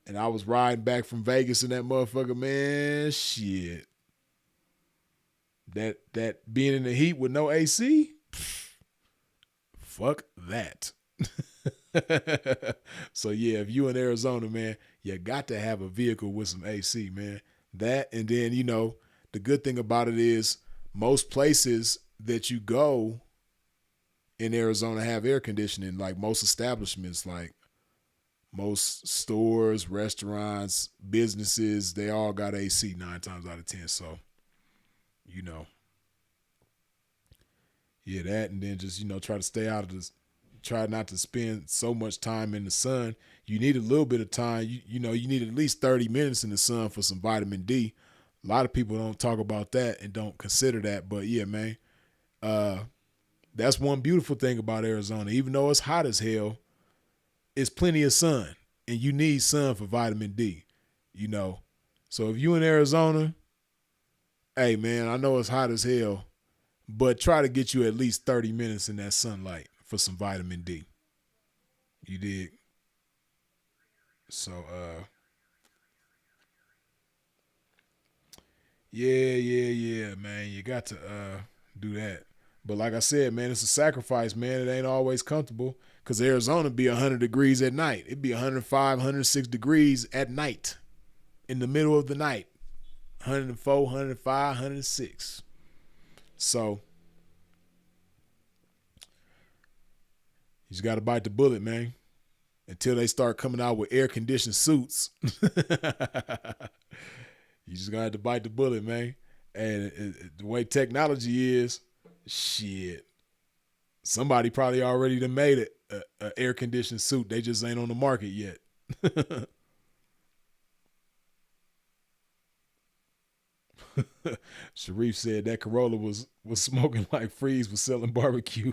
And I was riding back from Vegas in that motherfucker, man, shit. That being in the heat with no AC, fuck that. So yeah, if you in Arizona, man, you got to have a vehicle with some AC, man. That, and then, you know, the good thing about it is most places that you go in Arizona have air conditioning, like most establishments, like most stores, restaurants, businesses, they all got AC 9 times out of 10. So, you know, yeah, that, and then just, you know, try to stay out of this, try not to spend so much time in the sun. You need a little bit of time. You know, you need at least 30 minutes in the sun for some vitamin D. A lot of people don't talk about that and don't consider that. But yeah, man, that's one beautiful thing about Arizona. Even though it's hot as hell, it's plenty of sun, and you need sun for vitamin D, you know. So if you in Arizona, hey, man, I know it's hot as hell, but try to get you at least 30 minutes in that sunlight for some vitamin D. You dig? So, yeah, man. You got to do that. But like I said, man, it's a sacrifice, man. It ain't always comfortable, because Arizona be 100 degrees at night. It'd be 105, 106 degrees at night, in the middle of the night. 104, 105, 106. So you just got to bite the bullet, man, until they start coming out with air-conditioned suits. You just got to bite the bullet, man. And the way technology is, shit, somebody probably already done made it an air-conditioned suit. They just ain't on the market yet. Sharif said that Corolla was smoking like Freeze was selling barbecue.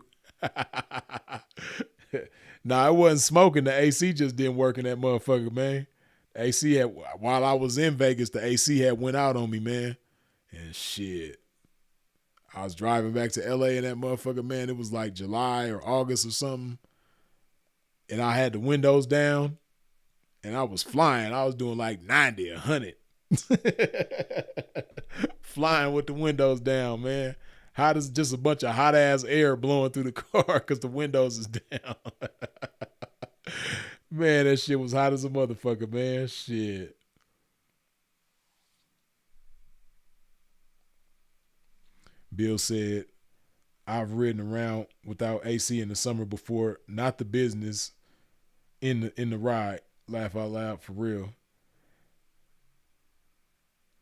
Nah, I wasn't smoking. The AC just didn't work in that motherfucker, man. The AC had, while I was in Vegas, the AC had went out on me, man. And shit, I was driving back to LA in that motherfucker, man. It was like July or August or something. And I had the windows down, and I was flying. I was doing like 90, 100. Flying with the windows down, man. Hot as just a bunch of hot ass air blowing through the car because the windows is down. Man, that shit was hot as a motherfucker, man. Shit. Bill said, I've ridden around without AC in the summer before, not the business, in the ride. Laugh out loud, for real.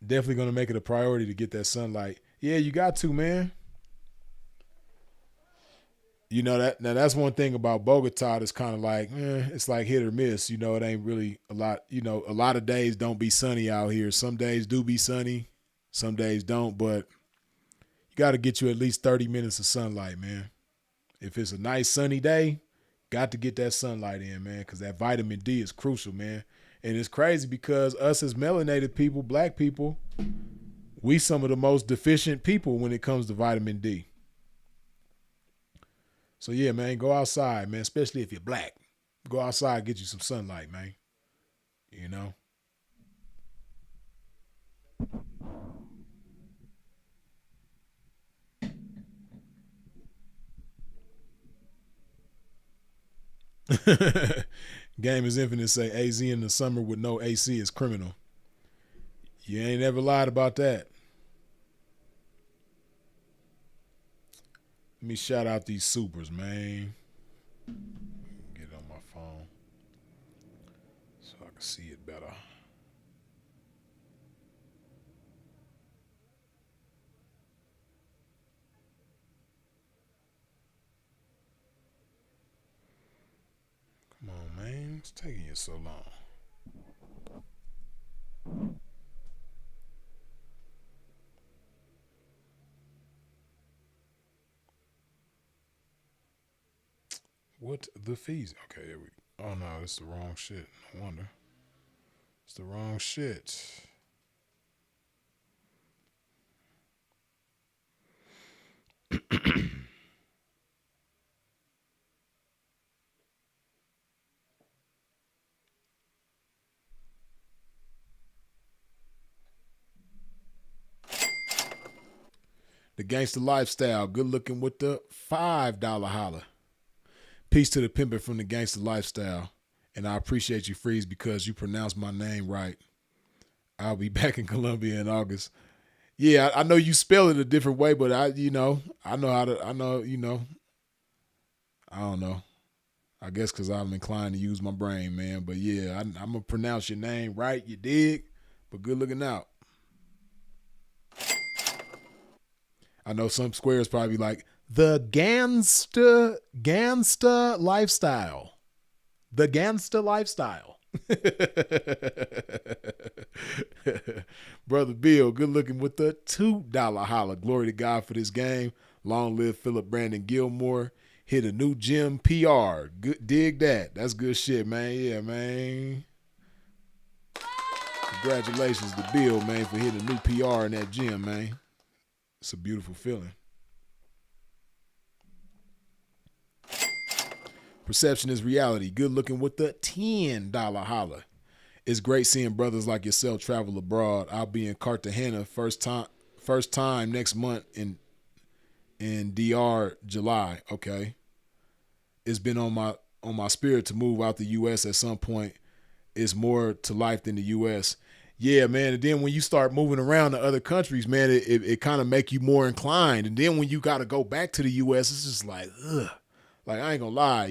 Definitely gonna make it a priority to get that sunlight. Yeah, you got to, man. You know that, now that's one thing about Bogota that's kind of like, it's like hit or miss. You know, it ain't really a lot. You know, a lot of days don't be sunny out here. Some days do be sunny, some days don't. But you got to get you at least 30 minutes of sunlight, man. If it's a nice sunny day, got to get that sunlight in, man, because that vitamin D is crucial, man. And it's crazy because us as melanated people, black people, we some of the most deficient people when it comes to vitamin D. So yeah, man, go outside, man, especially if you're black. Go outside, get you some sunlight, man. You know? Game is Infinite say AZ in the summer with no AC is criminal. You ain't ever lied about that. Let me shout out these supers, man. Get it on my phone so I can see it better. It's taking you so long. What the fees? Okay, there we go. Oh no, it's the wrong shit. No wonder. It's the wrong shit. The gangster lifestyle, good looking with the $5 holler. Peace to the pimpin' from the gangster lifestyle. And I appreciate you, Freeze, because you pronounced my name right. I'll be back in Colombia in August. Yeah, I know you spell it a different way, but I know how to, I don't know. I guess because I'm inclined to use my brain, man. But yeah, I'm going to pronounce your name right, you dig? But good looking out. I know some squares probably like, the gangsta lifestyle. The gangsta lifestyle. Brother Bill, good looking with the $2 holler. Glory to God for this game. Long live Philip Brandon Gilmore. Hit a new gym PR. Good, dig that. That's good shit, man. Yeah, man. Congratulations to Bill, man, for hitting a new PR in that gym, man. It's a beautiful feeling. Perception is reality. Good looking with the $10 holler. It's great seeing brothers like yourself travel abroad. I'll be in Cartagena first time next month in DR July. Okay. It's been on my spirit to move out the US at some point. It's more to life than the US. Yeah, man. And then when you start moving around to other countries, man, it kind of make you more inclined. And then when you got to go back to the US, it's just like, ugh. Like, I ain't gonna lie,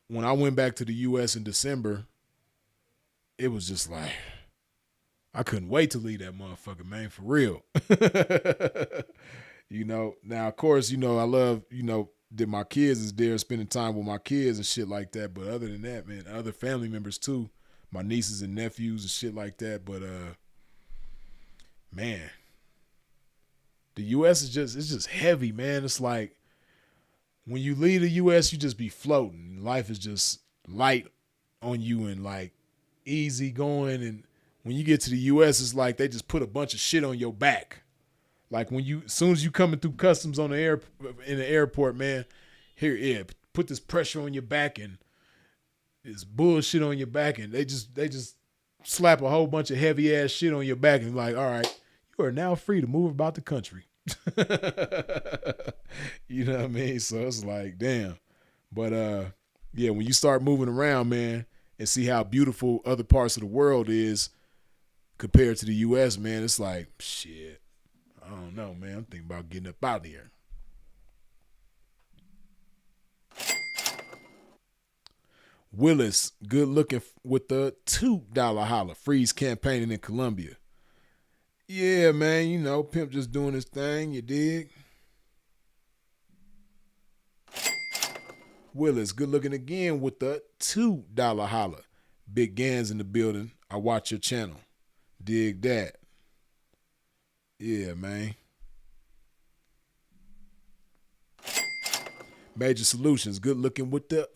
when I went back to the U.S. in December, it was just like, I couldn't wait to leave that motherfucker, man, for real. Now, of course, I love, that my kids is there spending time with my kids and shit like that. But other than that, man, other family members too, my nieces and nephews and shit like that. But, man, the U.S. it's just heavy, man. It's like when you leave the U.S., you just be floating. Life is just light on you and like easy going. And when you get to the U.S., it's like they just put a bunch of shit on your back. Like as soon as you coming through customs in the airport, man, put this pressure on your back and this bullshit on your back, and they just slap a whole bunch of heavy ass shit on your back and like, all right, you are now free to move about the country. You know what I mean? So it's like, damn. But yeah, when you start moving around, man, and see how beautiful other parts of the world is compared to the US, man, it's like, shit. I don't know, man. I'm thinking about getting up out of here. Willis, good looking with the $2 holler. Freeze campaigning in Colombia. Yeah, man, Pimp just doing his thing, you dig? Willis, good looking again with the $2 holler. Big Gans in the building. I watch your channel. Dig that. Yeah, man. Major Solutions, good looking with the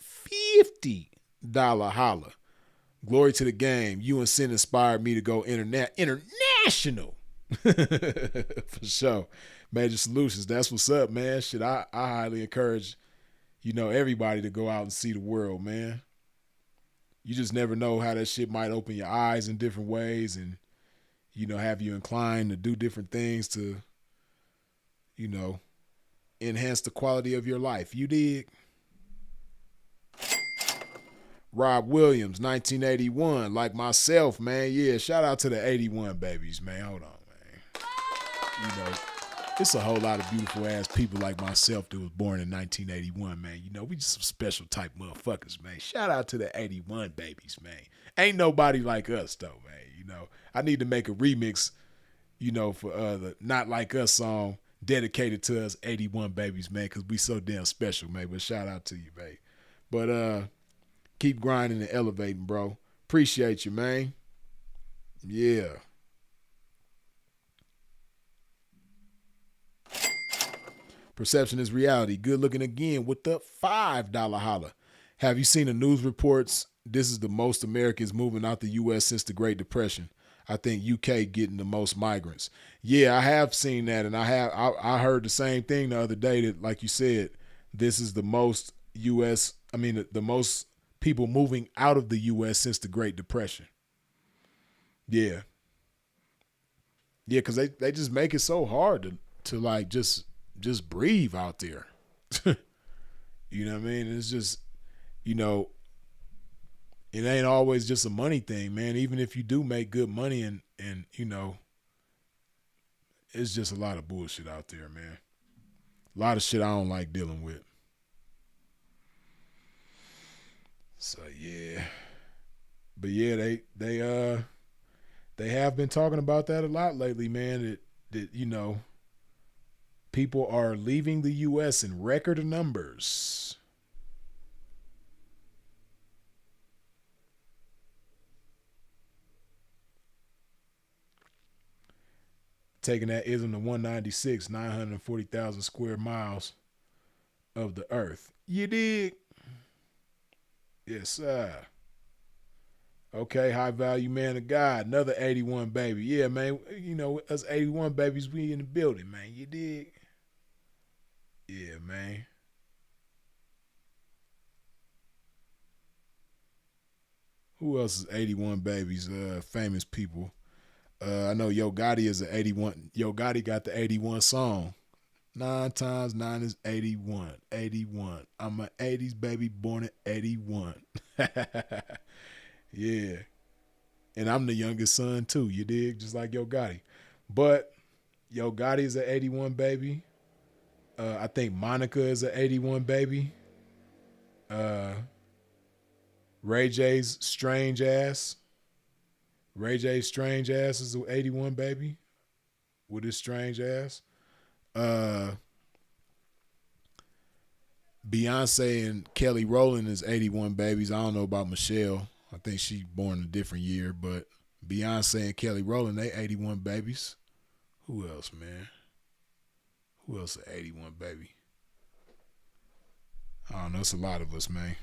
$50 holler. Glory to the game. You and Sin inspired me to go international. For sure. Major Solutions, that's what's up, man. Shit, I highly encourage, everybody to go out and see the world, man. You just never know how that shit might open your eyes in different ways and, have you inclined to do different things to, enhance the quality of your life. You dig? Rob Williams, 1981, like myself, man. Yeah, shout out to the 81 babies, man. Hold on, man. It's a whole lot of beautiful ass people like myself that was born in 1981, man. We just some special type motherfuckers, man. Shout out to the 81 babies, man. Ain't nobody like us, though, man. I need to make a remix, for the Not Like Us song. dedicated to us 81 babies, man, because we so damn special, man. But shout out to you, babe. But keep grinding and elevating, bro. Appreciate you, man. Yeah. Perception is reality. Good looking again with the $5 holla. Have you seen the news reports? This is the most Americans moving out the U.S. since the Great Depression. I think UK getting the most migrants. Yeah, I have seen that, and I heard the same thing the other day that, like you said, this is the most U.S. The most people moving out of the U.S. since the Great Depression. Yeah, because they just make it so hard to like just breathe out there. You know what I mean? It's just, you know, it ain't always just a money thing, man. Even if you do make good money and you know, it's just a lot of bullshit out there, man. A lot of shit I don't like dealing with. So yeah. But yeah, they have been talking about that a lot lately, man. That you know, people are leaving the US in record numbers. Taking that ism to 196, 940,000 square miles of the earth. You dig? Yes, sir. Okay, high value man of God. Another 81 baby. Yeah, man. You know, us 81 babies, we in the building, man. You dig? Yeah, man. Who else is 81 babies? Famous people. I know Yo Gotti is an 81. Yo Gotti got the 81 song. 9 times 9 is 81. 81. I'm an 80s baby born at 81. Yeah. And I'm the youngest son too, you dig? Just like Yo Gotti. But Yo Gotti is an 81 baby. I think Monica is an 81 baby. Ray J's strange ass. Ray J's strange ass is an 81 baby with his strange ass. Beyonce and Kelly Rowland is 81 babies. I don't know about Michelle. I think she born a different year, but Beyonce and Kelly Rowland, they 81 babies. Who else, man? Who else is 81 baby? I don't know. It's a lot of us, man.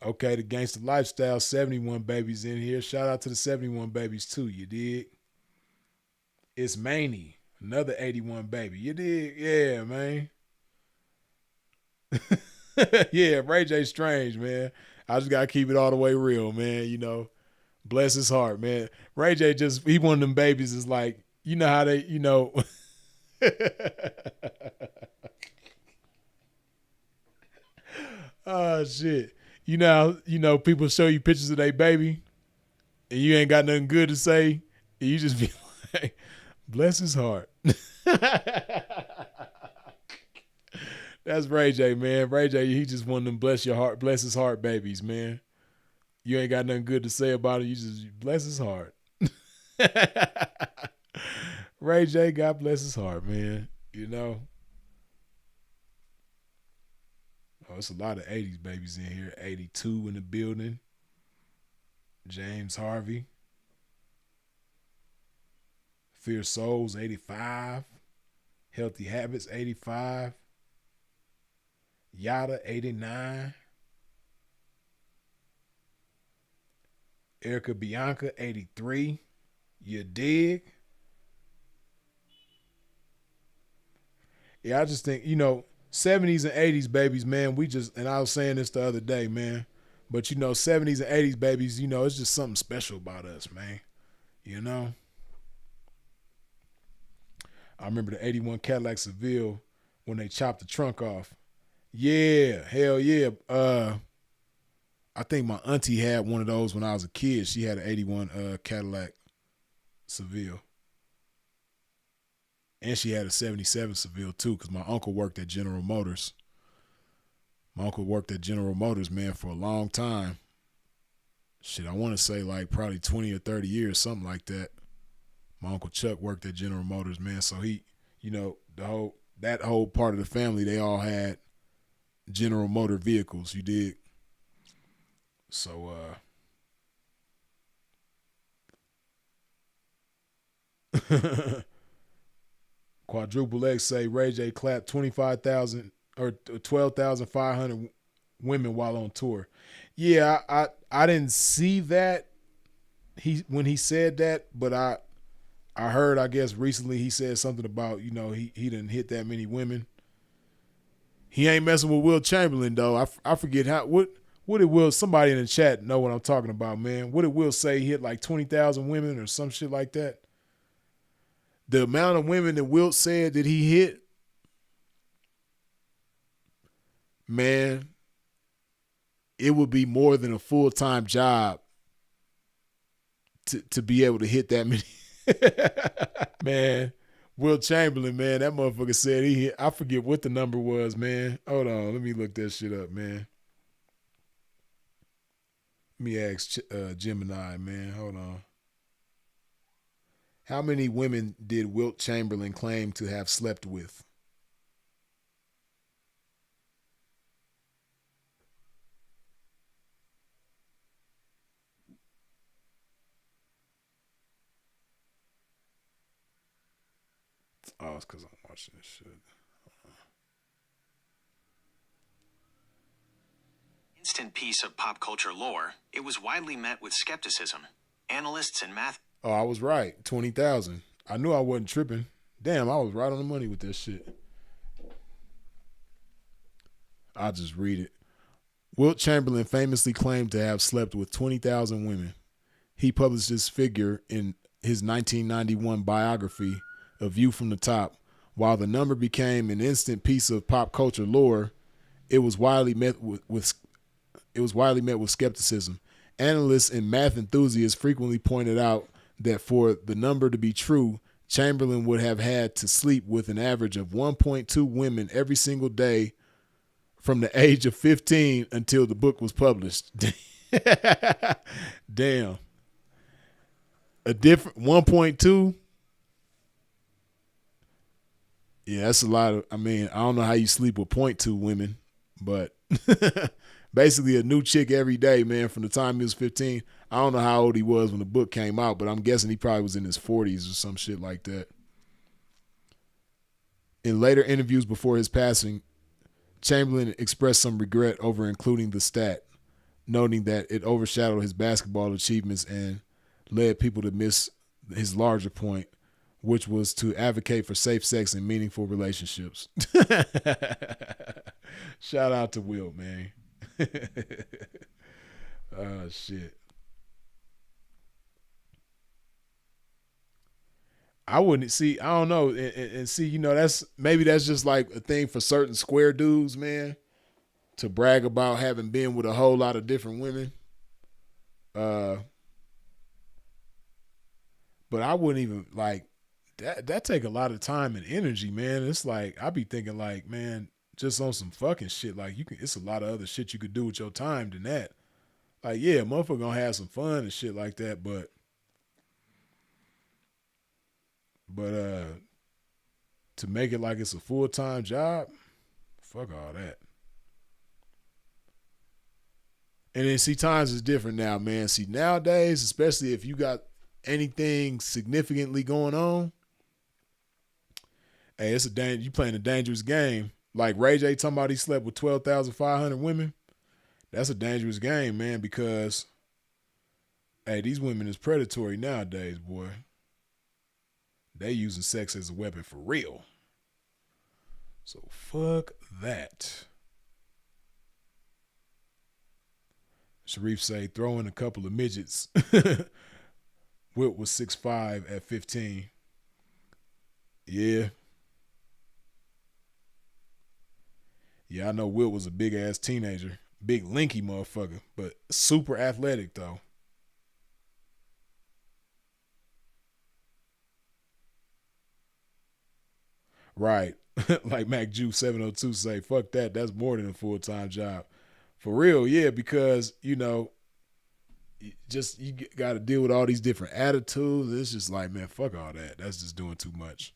Okay, the Gangsta Lifestyle, 71 babies in here. Shout out to the 71 babies too, you dig? It's Maney, another 81 baby. You dig? Yeah, man. Yeah, Ray J Strange, man. I just gotta keep it all the way real, man. You know, bless his heart, man. Ray J he one of them babies is like, you know how they, you know. Oh shit. You know, people show you pictures of their baby and you ain't got nothing good to say. And you just be like, bless his heart. That's Ray J, man. Ray J, he just one of them bless his heart babies, man. You ain't got nothing good to say about it. You just bless his heart. Ray J, God bless his heart, man. You know. Oh, it's a lot of 80s babies in here. 82 in the building. James Harvey. Fierce Souls, 85. Healthy Habits, 85. Yada, 89. Erica Bianca, 83. You dig? Yeah, I just think, you know, 70s and 80s babies, man, and I was saying this the other day, man, but, you know, 70s and 80s babies, you know, it's just something special about us, man, you know? I remember the 81 Cadillac Seville when they chopped the trunk off. Yeah, hell yeah. I think my auntie had one of those when I was a kid. She had an 81 Cadillac Seville. And she had a 77 Seville too, because my uncle worked at General Motors. My uncle worked at General Motors, man, for a long time. Shit, I want to say like probably 20 or 30 years, something like that. My Uncle Chuck worked at General Motors, man. So he, that whole part of the family, they all had General Motor vehicles. You dig? So Quadruple X say Ray J clapped 25,000 or 12,500 women while on tour. Yeah, I didn't see that when he said that, but I heard, I guess recently he said something about, he didn't hit that many women. He ain't messing with Will Chamberlain though. I forget what did Will, somebody in the chat know what I'm talking about, man. What did Will say? He hit like 20,000 women or some shit like that? The amount of women that Wilt said that he hit, man, it would be more than a full-time job to be able to hit that many. Man, Will Chamberlain, man, that motherfucker said he hit, I forget what the number was, man. Hold on, let me look that shit up, man. Let me ask Gemini, man. Hold on. How many women did Wilt Chamberlain claim to have slept with? Oh, it's because I'm watching this shit. Instant piece of pop culture lore, it was widely met with skepticism. Analysts and math. Oh, I was right. 20,000. I knew I wasn't tripping. Damn, I was right on the money with that shit. I'll just read it. Wilt Chamberlain famously claimed to have slept with 20,000 women. He published this figure in his 1991 biography, A View from the Top. While the number became an instant piece of pop culture lore, it was widely met with skepticism. Analysts and math enthusiasts frequently pointed out that for the number to be true, Chamberlain would have had to sleep with an average of 1.2 women every single day from the age of 15 until the book was published. Damn. A different 1.2? Yeah, that's a lot of, I don't know how you sleep with 0.2 women, but basically a new chick every day, man, from the time he was 15. I don't know how old he was when the book came out, but I'm guessing he probably was in his 40s or some shit like that. In later interviews before his passing, Chamberlain expressed some regret over including the stat, noting that it overshadowed his basketball achievements and led people to miss his larger point, which was to advocate for safe sex and meaningful relationships. Shout out to Will, man. Oh, shit. I wouldn't see, I don't know. And see, that's just like a thing for certain square dudes, man, to brag about having been with a whole lot of different women. But I wouldn't even like that take a lot of time and energy, man. It's like, I be thinking like, man, just on some fucking shit. Like it's a lot of other shit you could do with your time than that. Like, yeah, motherfucker gonna have some fun and shit like that, but to make it like it's a full-time job, fuck all that. And then see, times is different now, man. See, nowadays, especially if you got anything significantly going on, hey, it's you playing a dangerous game. Like Ray J talking about he slept with 12,500 women. That's a dangerous game, man, because, hey, these women is predatory nowadays, boy. They using sex as a weapon for real. So fuck that. Sharif say, throw in a couple of midgets. Wilt was 6'5" at 15. Yeah. Yeah, I know Wilt was a big ass teenager. Big linky motherfucker, but super athletic though. Right. Like Mac Jew 702 say, fuck that. That's more than a full-time job. For real, yeah, because, You got to deal with all these different attitudes. It's just like, man, fuck all that. That's just doing too much.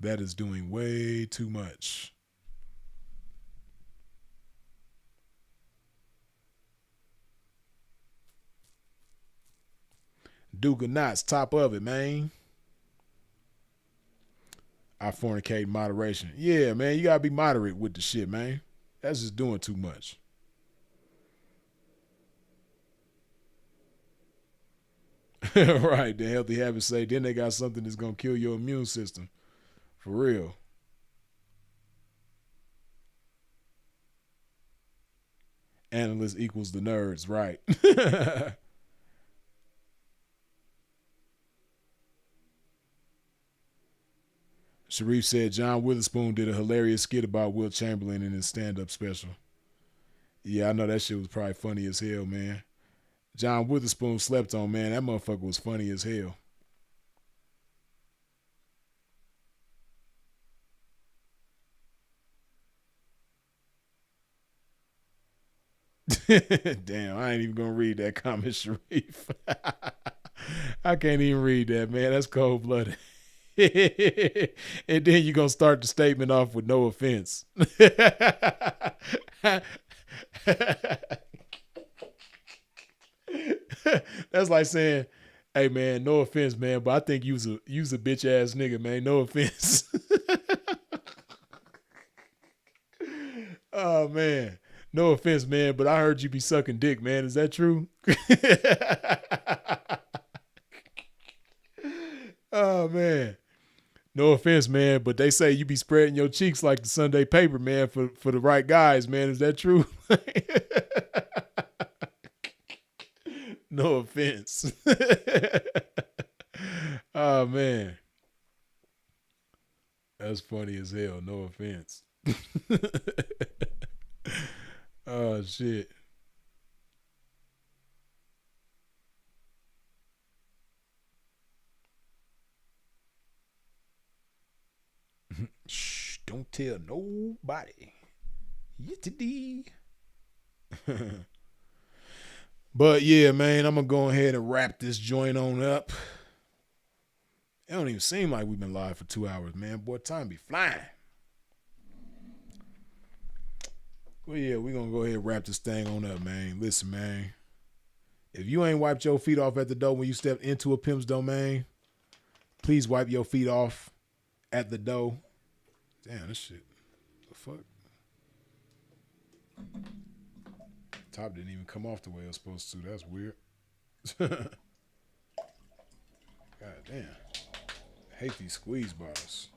That is doing way too much. Duke of Knots, top of it, man. I fornicate in moderation. Yeah, man, you gotta be moderate with the shit, man. That's just doing too much. Right, the healthy habits say then they got something that's gonna kill your immune system. For real. Analyst equals the nerds, right. Sharif said John Witherspoon did a hilarious skit about Will Chamberlain in his stand-up special. Yeah, I know that shit was probably funny as hell, man. John Witherspoon slept on, man. That motherfucker was funny as hell. Damn, I ain't even gonna read that comment, Sharif. I can't even read that, man. That's cold blooded. And then you're gonna start the statement off with no offense. That's like saying, hey man, no offense, man, but I think you's a bitch ass nigga, man. No offense. Oh man. No offense, man, but I heard you be sucking dick, man. Is that true? Oh man. No offense, man, but they say you be spreading your cheeks like the Sunday paper, man, for the right guys, man. Is that true? No offense. Oh man. That's funny as hell. No offense. Oh shit. Shh, don't tell nobody. Yittity. But yeah, man, I'm gonna go ahead and wrap this joint on up. It don't even seem like we've been live for 2 hours, man. Boy, time be flying. Well, yeah, we're gonna go ahead and wrap this thing on up, man. Listen, man. If you ain't wiped your feet off at the door when you step into a pimp's domain, please wipe your feet off at the door. Damn, this shit. The fuck? Top didn't even come off the way it was supposed to. That's weird. God damn. I hate these squeeze bottles.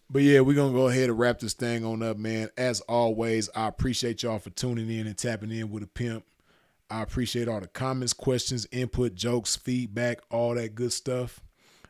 But yeah, we're going to go ahead and wrap this thing on up, man. As always, I appreciate y'all for tuning in and tapping in with a pimp. I appreciate all the comments, questions, input, jokes, feedback, all that good stuff.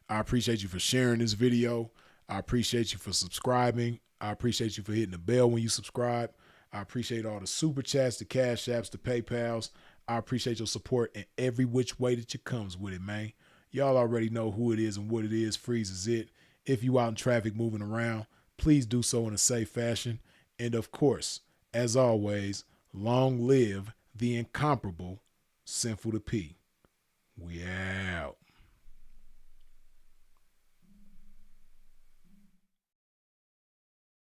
I appreciate you for sharing this video. I appreciate you for subscribing. I appreciate you for hitting the bell when you subscribe. I appreciate all the super chats, the cash apps, the PayPals. I appreciate your support in every which way that you comes with it, man. Y'all already know who it is and what it is. Freezes it. If you out in traffic moving around, please do so in a safe fashion. And of course, as always, long live the incomparable Sinful to P. We out.